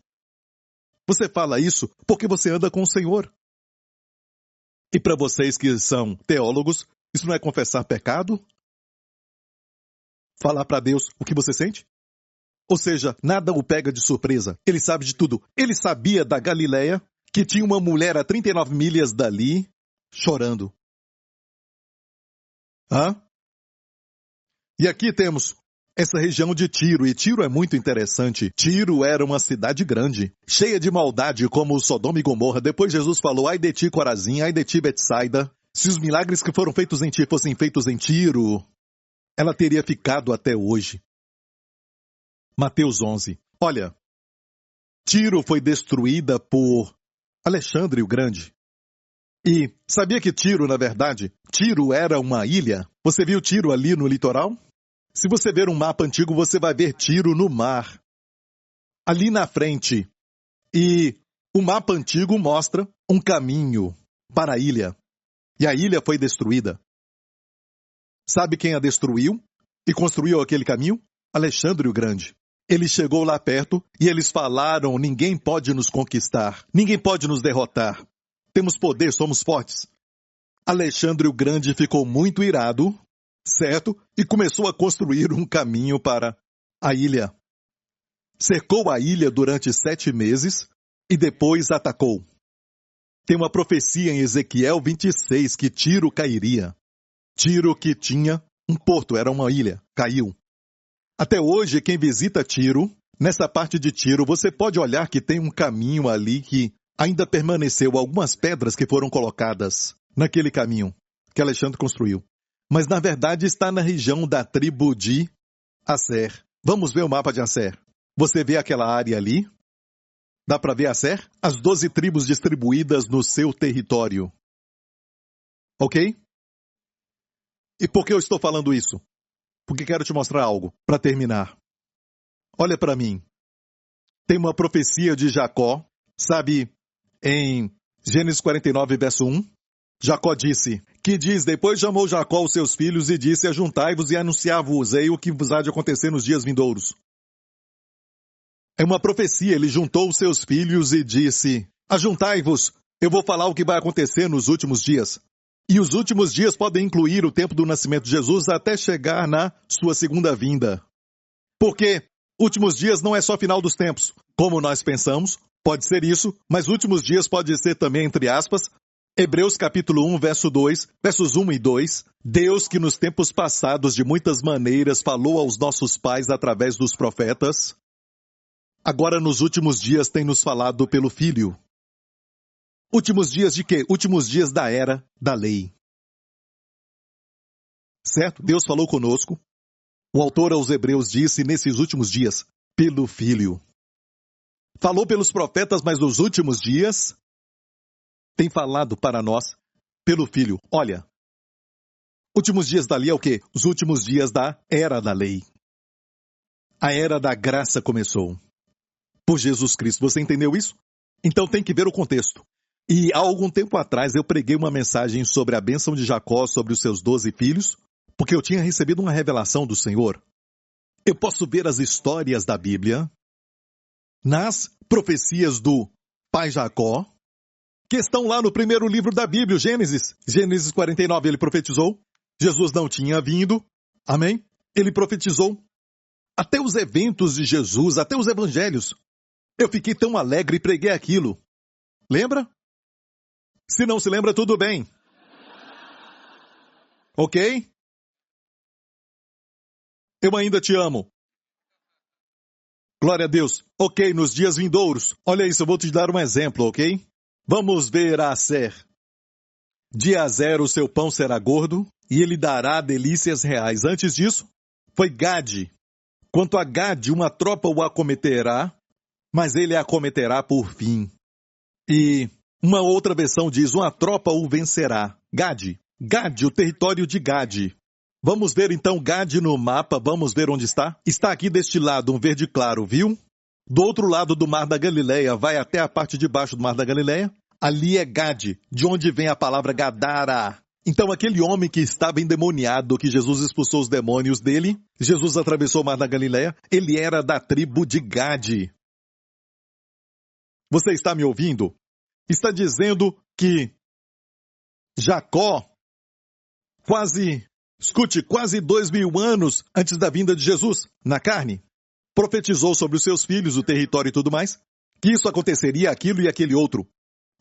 Você fala isso porque você anda com o Senhor. E para vocês que são teólogos, isso não é confessar pecado? Falar para Deus o que você sente? Ou seja, nada o pega de surpresa. Ele sabe de tudo. Ele sabia da Galileia, que tinha uma mulher a 39 milhas dali, chorando. E aqui temos essa região de Tiro, e Tiro é muito interessante. Tiro era uma cidade grande, cheia de maldade como Sodoma e Gomorra. Depois Jesus falou, ai de ti, Corazim, ai de ti, Betsaida. Se os milagres que foram feitos em ti fossem feitos em Tiro, ela teria ficado até hoje. Mateus 11. Olha, Tiro foi destruída por Alexandre o Grande. E sabia que Tiro, na verdade, Tiro era uma ilha? Você viu Tiro ali no litoral? Se você ver um mapa antigo, você vai ver Tiro no mar. Ali na frente. E o mapa antigo mostra um caminho para a ilha. E a ilha foi destruída. Sabe quem a destruiu e construiu aquele caminho? Alexandre o Grande. Ele chegou lá perto e eles falaram, ninguém pode nos conquistar, ninguém pode nos derrotar. Temos poder, somos fortes. Alexandre o Grande ficou muito irado, certo? E começou a construir um caminho para a ilha. Cercou a ilha durante 7 meses e depois atacou. Tem uma profecia em Ezequiel 26 que Tiro cairia. Tiro que tinha um porto, era uma ilha, caiu. Até hoje, quem visita Tiro, nessa parte de Tiro, você pode olhar que tem um caminho ali que ainda permaneceu algumas pedras que foram colocadas naquele caminho que Alexandre construiu. Mas, na verdade, está na região da tribo de Asser. Vamos ver o mapa de Asser. Você vê aquela área ali? Dá para ver Asser? As 12 tribos distribuídas no seu território. Ok? E por que eu estou falando isso? Porque quero te mostrar algo, para terminar. Olha para mim. Tem uma profecia de Jacó, sabe, em Gênesis 49, verso 1. Jacó disse, que diz, depois chamou Jacó os seus filhos e disse, ajuntai-vos e anunciar-vos-ei o que vos há de acontecer nos dias vindouros. É uma profecia, ele juntou os seus filhos e disse, ajuntai-vos, eu vou falar o que vai acontecer nos últimos dias. E os últimos dias podem incluir o tempo do nascimento de Jesus até chegar na sua segunda vinda. Porque últimos dias não é só final dos tempos, como nós pensamos, pode ser isso, mas últimos dias pode ser também, entre aspas, Hebreus capítulo 1, verso 2, versos 1 e 2, Deus que nos tempos passados de muitas maneiras falou aos nossos pais através dos profetas, agora nos últimos dias tem nos falado pelo Filho. Últimos dias de quê? Últimos dias da era da lei. certo? Deus falou conosco. O autor aos Hebreus disse, nesses últimos dias, pelo Filho. Falou pelos profetas, mas nos últimos dias, tem falado para nós, pelo Filho. Olha, últimos dias da lei é o quê? Os últimos dias da era da lei. A era da graça começou. Por Jesus Cristo. Você entendeu isso? Então tem que ver o contexto. E há algum tempo atrás eu preguei uma mensagem sobre a bênção de Jacó sobre os seus 12 filhos, porque eu tinha recebido uma revelação do Senhor. Eu posso ver as histórias da Bíblia nas profecias do pai Jacó, que estão lá no primeiro livro da Bíblia, Gênesis. Gênesis 49, ele profetizou. Jesus não tinha vindo. Amém? Ele profetizou. Até os eventos de Jesus, até os evangelhos. Eu fiquei tão alegre e preguei aquilo. Lembra? Se não se lembra, tudo bem. Ok? Eu ainda te amo. Glória a Deus. Ok, nos dias vindouros. Olha isso, eu vou te dar um exemplo, ok? Vamos ver Aser. De Aser o seu pão será gordo, e ele dará delícias reais. Antes disso, foi Gade. Quanto a Gade, uma tropa o acometerá, mas ele a acometerá por fim. E uma outra versão diz, uma tropa o vencerá. Gade. Gade, o território de Gade. Vamos ver então Gade no mapa, vamos ver onde está. Está aqui deste lado, um verde claro, viu? Do outro lado do Mar da Galileia, vai até a parte de baixo do Mar da Galileia. Ali é Gade, de onde vem a palavra Gadara. Então aquele homem que estava endemoniado, que Jesus expulsou os demônios dele, Jesus atravessou o Mar da Galileia, ele era da tribo de Gade. Você está me ouvindo? Está dizendo que Jacó, quase 2.000 anos antes da vinda de Jesus, na carne, profetizou sobre os seus filhos, o território e tudo mais, que isso aconteceria, aquilo e aquele outro.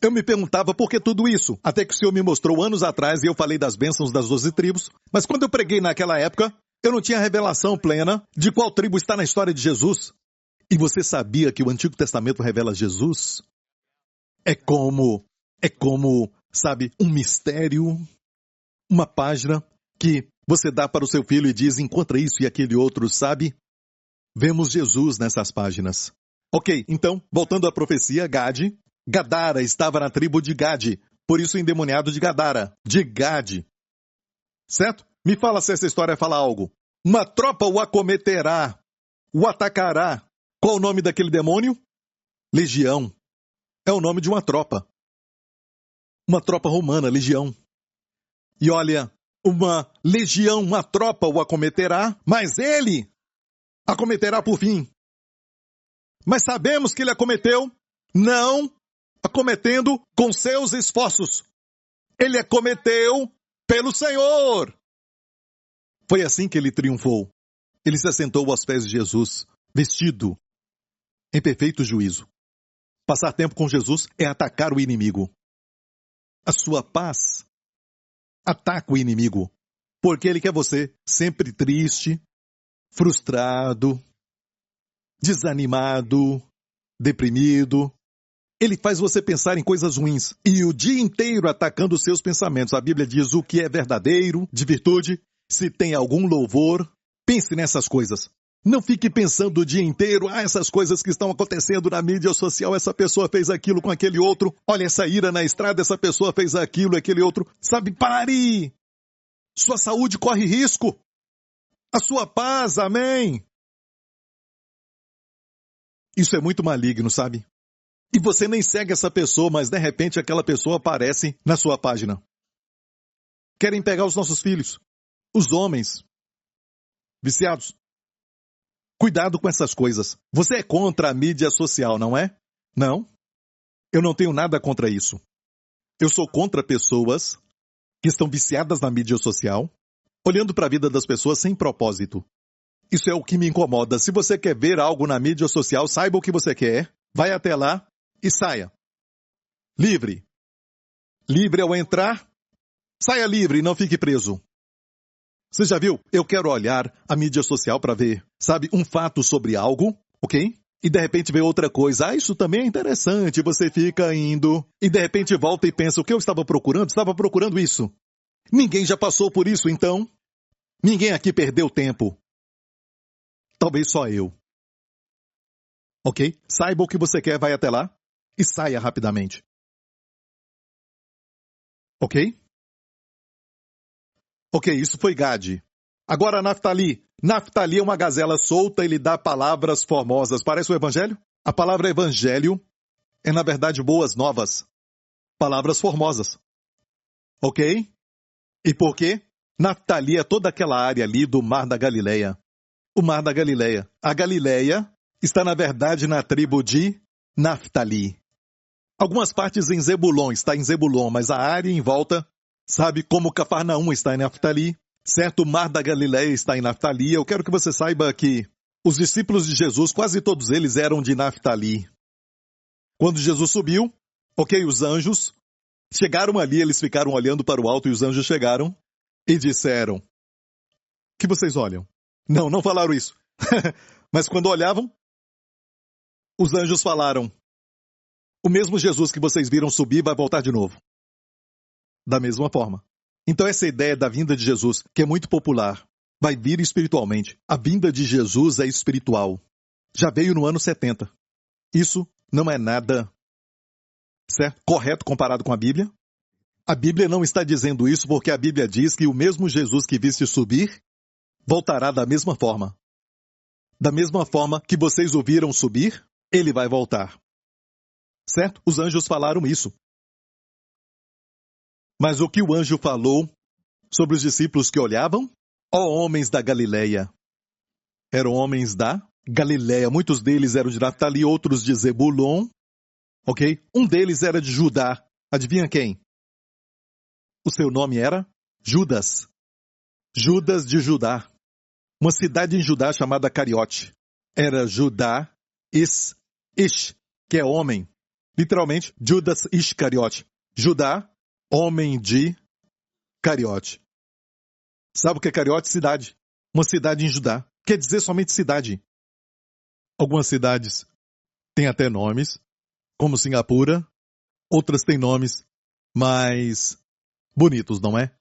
Eu me perguntava por que tudo isso, até que o Senhor me mostrou anos atrás e eu falei das bênçãos das 12 tribos, mas quando eu preguei naquela época, eu não tinha revelação plena de qual tribo está na história de Jesus. E você sabia que o Antigo Testamento revela Jesus? É como, sabe, um mistério, uma página que você dá para o seu filho e diz, encontra isso e aquele outro, sabe? Vemos Jesus nessas páginas. Ok, então, voltando à profecia, Gade, Gadara estava na tribo de Gade, por isso endemoniado de Gadara, de Gade. Certo? Me fala se essa história fala algo. Uma tropa o acometerá, o atacará. Qual o nome daquele demônio? Legião. É o nome de uma tropa. Uma tropa romana, legião. E olha, uma legião, uma tropa o acometerá, mas ele acometerá por fim. Mas sabemos que ele acometeu, não acometendo com seus esforços. Ele acometeu pelo Senhor. Foi assim que ele triunfou. Ele se assentou aos pés de Jesus, vestido em perfeito juízo. Passar tempo com Jesus é atacar o inimigo. A sua paz ataca o inimigo, porque ele quer você sempre triste, frustrado, desanimado, deprimido. Ele faz você pensar em coisas ruins e o dia inteiro atacando os seus pensamentos. A Bíblia diz o que é verdadeiro, de virtude, se tem algum louvor, pense nessas coisas. Não fique pensando o dia inteiro, essas coisas que estão acontecendo na mídia social, essa pessoa fez aquilo com aquele outro, olha essa ira na estrada, essa pessoa fez aquilo, aquele outro. Sabe, pare! Sua saúde corre risco. A sua paz, amém? Isso é muito maligno, sabe? E você nem segue essa pessoa, mas de repente aquela pessoa aparece na sua página. Querem pegar os nossos filhos, os homens, viciados. Cuidado com essas coisas. Você é contra a mídia social, não é? Não. Eu não tenho nada contra isso. Eu sou contra pessoas que estão viciadas na mídia social, olhando para a vida das pessoas sem propósito. Isso é o que me incomoda. Se você quer ver algo na mídia social, saiba o que você quer, vai até lá e saia. Livre. Livre ao entrar, saia livre e não fique preso. Você já viu? Eu quero olhar a mídia social para ver, sabe, um fato sobre algo, ok? E de repente vê outra coisa. Isso também é interessante. Você fica indo e de repente volta e pensa, o que eu estava procurando? Estava procurando isso. Ninguém já passou por isso, então? Ninguém aqui perdeu tempo. Talvez só eu. Ok? Saiba o que você quer, vai até lá e saia rapidamente. Ok? Ok, isso foi Gade. Agora Naftali. Naftali é uma gazela solta e lhe dá palavras formosas. Parece o evangelho? A palavra evangelho é, na verdade, boas novas. Palavras formosas. Ok? E por quê? Naftali é toda aquela área ali do Mar da Galileia. O Mar da Galileia. A Galileia está, na verdade, na tribo de Naftali. Algumas partes em Zebulon, está em Zebulon, mas a área em volta, sabe, como Cafarnaum está em Naftali, certo? O Mar da Galileia está em Naftali. Eu quero que você saiba que os discípulos de Jesus, quase todos eles eram de Naftali. Quando Jesus subiu, ok, os anjos chegaram ali, eles ficaram olhando para o alto e os anjos chegaram e disseram: que vocês olham? Não, não falaram isso. Mas quando olhavam, os anjos falaram: o mesmo Jesus que vocês viram subir vai voltar de novo. Da mesma forma. Então essa ideia da vinda de Jesus, que é muito popular, vai vir espiritualmente. A vinda de Jesus é espiritual. Já veio no ano 70. Isso não é nada, certo? Correto comparado com a Bíblia. A Bíblia não está dizendo isso porque a Bíblia diz que o mesmo Jesus que viste subir, voltará da mesma forma. Da mesma forma que vocês o viram subir, ele vai voltar. Certo? Os anjos falaram isso. Mas o que o anjo falou sobre os discípulos que olhavam? Ó homens da Galileia. Eram homens da Galileia. Muitos deles eram de Naftali, outros de Zebulon. Ok? Um deles era de Judá. Adivinha quem? O seu nome era Judas. Judas de Judá. Uma cidade em Judá chamada Cariote. Era Judá Ish, que é homem. Literalmente, Judas Iscariote. Judá, homem de Cariote. Sabe o que é Cariote? Cidade. Uma cidade em Judá. Quer dizer somente cidade. Algumas cidades têm até nomes, como Singapura. Outras têm nomes mais bonitos, não é?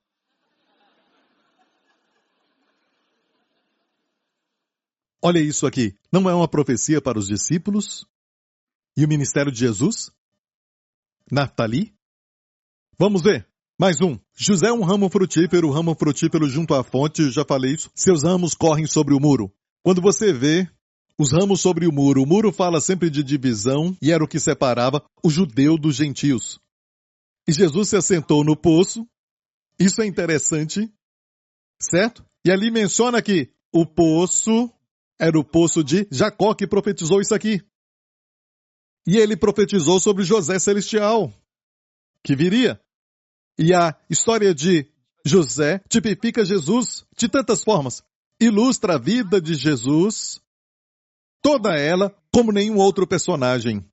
Olha isso aqui. Não é uma profecia para os discípulos? E o ministério de Jesus? Naftali? Vamos ver. Mais um. José é um ramo frutífero junto à fonte, já falei isso. Seus ramos correm sobre o muro. Quando você vê os ramos sobre o muro fala sempre de divisão e era o que separava o judeu dos gentios. E Jesus se assentou no poço. Isso é interessante, certo? E ali menciona que o poço era o poço de Jacó que profetizou isso aqui. E ele profetizou sobre José Celestial, que viria. E a história de José tipifica Jesus de tantas formas. Ilustra a vida de Jesus, toda ela, como nenhum outro personagem.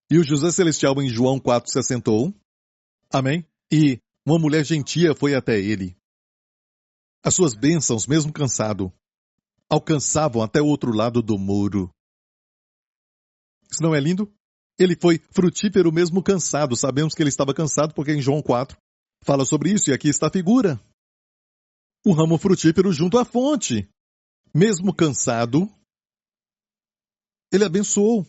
E o José Celestial em João 4 se assentou. Amém? E uma mulher gentia foi até ele. As suas bênçãos, mesmo cansado, alcançavam até o outro lado do muro. Isso não é lindo? Ele foi frutífero mesmo cansado. Sabemos que ele estava cansado porque em João 4 fala sobre isso e aqui está a figura. O ramo frutífero junto à fonte. Mesmo cansado, ele abençoou.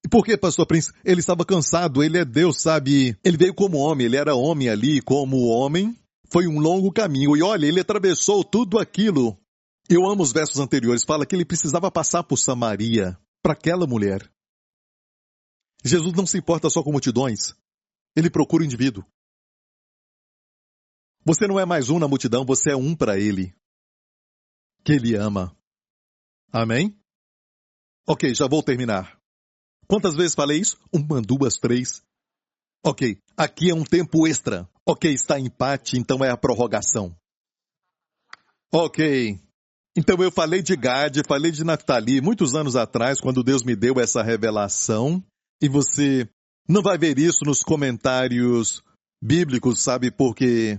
E por que, pastor Prince? Ele estava cansado, ele é Deus, sabe? Ele veio como homem, ele era homem ali, como homem. Foi um longo caminho. E olha, ele atravessou tudo aquilo. Eu amo os versos anteriores. Fala que ele precisava passar por Samaria, para aquela mulher. Jesus não se importa só com multidões. Ele procura o indivíduo. Você não é mais um na multidão, você é um para ele. Que ele ama. Amém? Ok, já vou terminar. Quantas vezes falei isso? 1, 2, 3. Ok, aqui é um tempo extra. Ok, está em empate, então é a prorrogação. Ok. Então eu falei de Gade, falei de Naftali, muitos anos atrás, quando Deus me deu essa revelação. E você não vai ver isso nos comentários bíblicos, sabe? Porque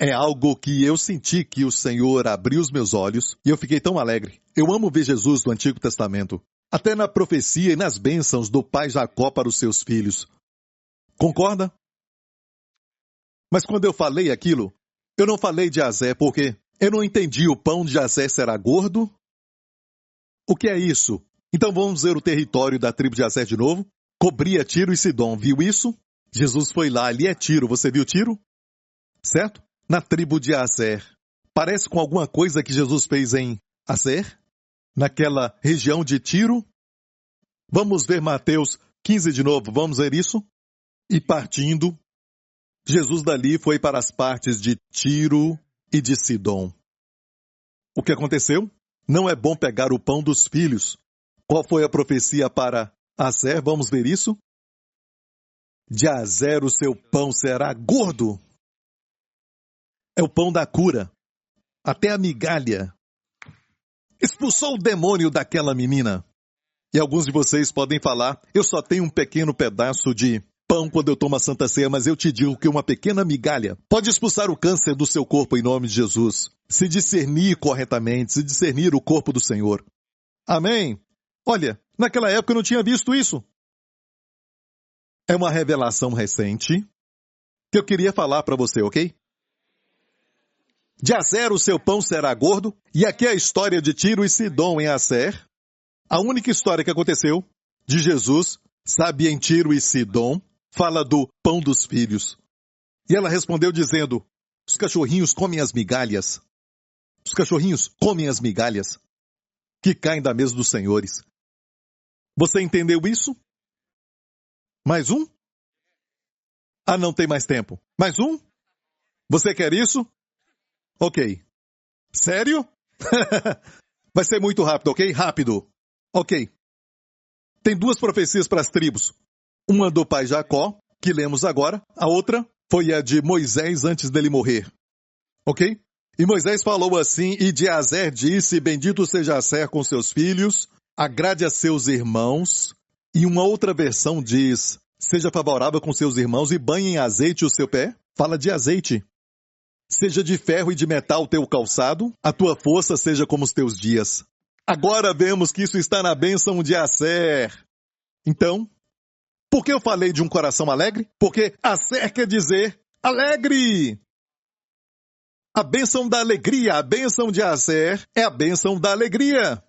é algo que eu senti que o Senhor abriu os meus olhos e eu fiquei tão alegre. Eu amo ver Jesus no Antigo Testamento. Até na profecia e nas bênçãos do pai Jacó para os seus filhos. Concorda? Mas quando eu falei aquilo, eu não falei de Azé, porque Eu não entendi, o pão de Jazer será gordo? O que é isso? Então vamos ver o território da tribo de Jazer de novo. Cobria Tiro e Sidom, viu isso? Jesus foi lá, ali é Tiro, você viu Tiro? Certo? Na tribo de Jazer. Parece com alguma coisa que Jesus fez em Jazer? Naquela região de Tiro? Vamos ver Mateus 15 de novo, vamos ver isso? E partindo, Jesus dali foi para as partes de Tiro e de Sidom. O que aconteceu? Não é bom pegar o pão dos filhos. Qual foi a profecia para Jazer? Vamos ver isso? De Jazer o seu pão será gordo. É o pão da cura. Até a migalha. Expulsou o demônio daquela menina. E alguns de vocês podem falar, eu só tenho um pequeno pedaço de pão quando eu tomo a Santa Ceia, mas eu te digo que uma pequena migalha pode expulsar o câncer do seu corpo em nome de Jesus. Se discernir corretamente, se discernir o corpo do Senhor. Amém? Olha, naquela época eu não tinha visto isso. É uma revelação recente que eu queria falar para você, ok? De Jazer o seu pão será gordo, e aqui é a história de Tiro e Sidom em Jazer. A única história que aconteceu de Jesus, sabe, em Tiro e Sidom, fala do pão dos filhos. E ela respondeu dizendo, os cachorrinhos comem as migalhas. Os cachorrinhos comem as migalhas que caem da mesa dos senhores. Você entendeu isso? Mais um? Ah, não tem mais tempo. Mais um? Você quer isso? Ok. Sério? Vai ser muito rápido, ok? Rápido. Ok. Tem duas profecias para as tribos. Uma do pai Jacó, que lemos agora. A outra foi a de Moisés antes dele morrer. Ok? E Moisés falou assim, e de Jazer disse, bendito seja Jazer com seus filhos, agrade a seus irmãos. E uma outra versão diz, seja favorável com seus irmãos e banhe em azeite o seu pé. Fala de azeite. Seja de ferro e de metal o teu calçado, a tua força seja como os teus dias. Agora vemos que isso está na bênção de Jazer. Então, por que eu falei de um coração alegre? Porque Jazer quer dizer alegre. A bênção da alegria, a bênção de Jazer é a bênção da alegria.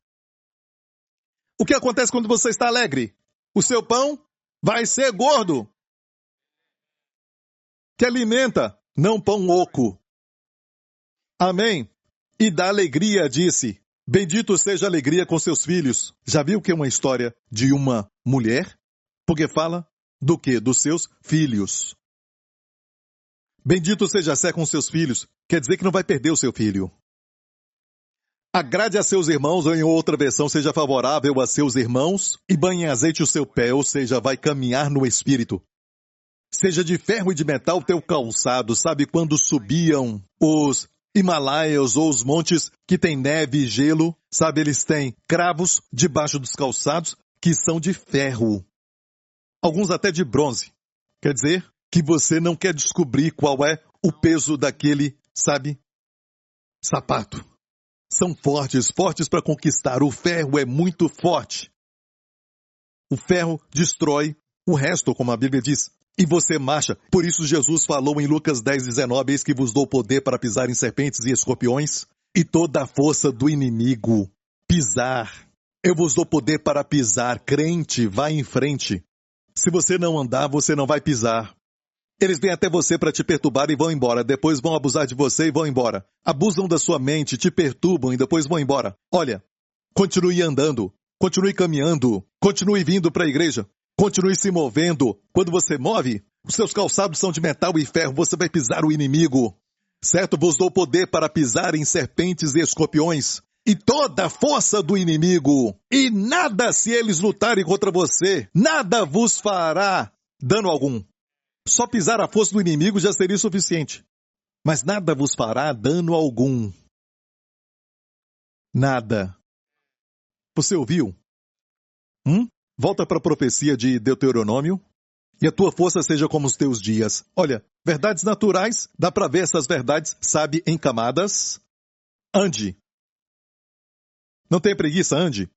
O que acontece quando você está alegre? O seu pão vai ser gordo. Que alimenta, não pão oco. Amém? E da alegria disse, bendito seja a alegria com seus filhos. Já viu que é uma história de uma mulher? Porque fala do quê? Dos seus filhos. Bendito seja Jazer com seus filhos. Quer dizer que não vai perder o seu filho. Agrade a seus irmãos, ou em outra versão, seja favorável a seus irmãos, e banhe em azeite o seu pé, ou seja, vai caminhar no espírito. Seja de ferro e de metal o teu calçado. Sabe quando subiam os Himalaias ou os montes que têm neve e gelo, sabe, eles têm cravos debaixo dos calçados que são de ferro. Alguns até de bronze. Quer dizer que você não quer descobrir qual é o peso daquele, sabe, sapato. São fortes, fortes para conquistar. O ferro é muito forte. O ferro destrói o resto, como a Bíblia diz. E você marcha. Por isso Jesus falou em Lucas 10:19, eis que vos dou poder para pisar em serpentes e escorpiões, e toda a força do inimigo. Pisar. Eu vos dou poder para pisar. Crente, vai em frente. Se você não andar, você não vai pisar. Eles vêm até você para te perturbar e vão embora. Depois vão abusar de você e vão embora. Abusam da sua mente, te perturbam e depois vão embora. Olha, continue andando. Continue caminhando. Continue vindo para a igreja. Continue se movendo. Quando você move, os seus calçados são de metal e ferro, você vai pisar o inimigo. Certo? Vos dou poder para pisar em serpentes e escorpiões e toda a força do inimigo. E nada, se eles lutarem contra você, nada vos fará dano algum. Só pisar a força do inimigo já seria suficiente. Mas nada vos fará dano algum. Nada. Você ouviu? Volta para a profecia de Deuteronômio. E a tua força seja como os teus dias. Olha, verdades naturais, dá para ver essas verdades, sabe, em camadas. Ande. Não tenha preguiça, ande.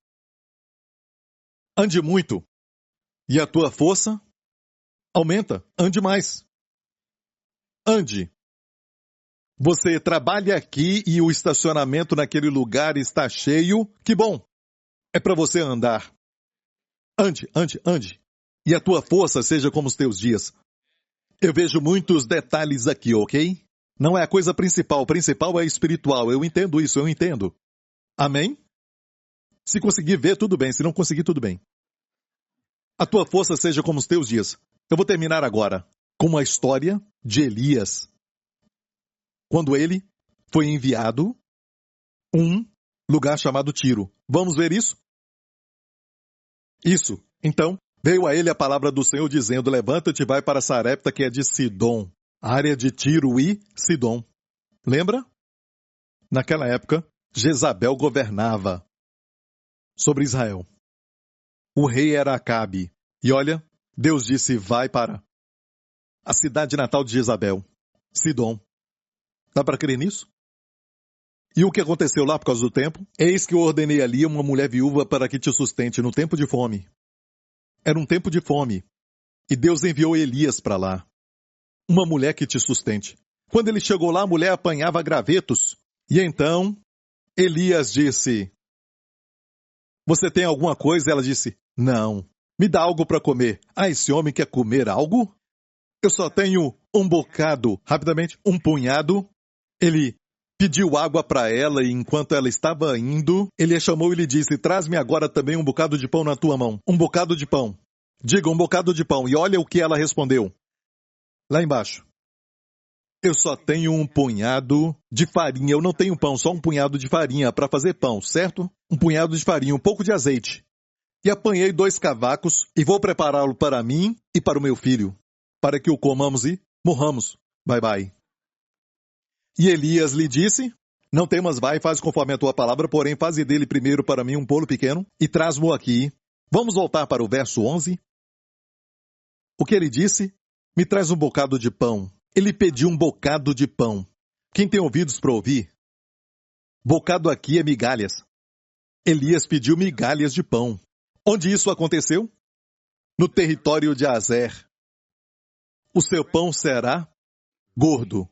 Ande muito. E a tua força aumenta. Ande mais. Ande. Você trabalha aqui e o estacionamento naquele lugar está cheio. Que bom! É para você andar. Ande, ande, ande. E a tua força seja como os teus dias. Eu vejo muitos detalhes aqui, ok? Não é a coisa principal. O principal é espiritual. Eu entendo isso, eu entendo. Amém? Se conseguir ver, tudo bem. Se não conseguir, tudo bem. A tua força seja como os teus dias. Eu vou terminar agora com a história de Elias. Quando ele foi enviado a um lugar chamado Tiro. Vamos ver isso? Isso. Então, veio a ele a palavra do Senhor dizendo, levanta-te e vai para Sarepta, que é de Sidom, área de Tiro e Sidom. Lembra? Naquela época, Jezabel governava sobre Israel. O rei era Acabe. E olha, Deus disse, vai para a cidade natal de Jezabel, Sidom. Dá para crer nisso? E o que aconteceu lá por causa do tempo? Eis que eu ordenei ali uma mulher viúva para que te sustente no tempo de fome. Era um tempo de fome. E Deus enviou Elias para lá. Uma mulher que te sustente. Quando ele chegou lá, a mulher apanhava gravetos. E então, Elias disse, você tem alguma coisa? Ela disse, não. Me dá algo para comer. Ah, esse homem quer comer algo? Eu só tenho um bocado. Rapidamente, um punhado. Ele pediu água para ela e enquanto ela estava indo, ele a chamou e lhe disse, traz-me agora também um bocado de pão na tua mão. Um bocado de pão. Diga, um bocado de pão. E olha o que ela respondeu. Lá embaixo. Eu só tenho um punhado de farinha. Eu não tenho pão, só um punhado de farinha para fazer pão, certo? Um punhado de farinha, um pouco de azeite. E apanhei 2 cavacos e vou prepará-lo para mim e para o meu filho, para que o comamos e morramos. Bye, bye. E Elias lhe disse, não temas, vai, faz conforme a tua palavra, porém faze dele primeiro para mim um polo pequeno e traz-mo aqui. Vamos voltar para o verso 11. O que ele disse? Me traz um bocado de pão. Ele pediu um bocado de pão. Quem tem ouvidos para ouvir? Bocado aqui é migalhas. Elias pediu migalhas de pão. Onde isso aconteceu? No território de Azer. O seu pão será gordo.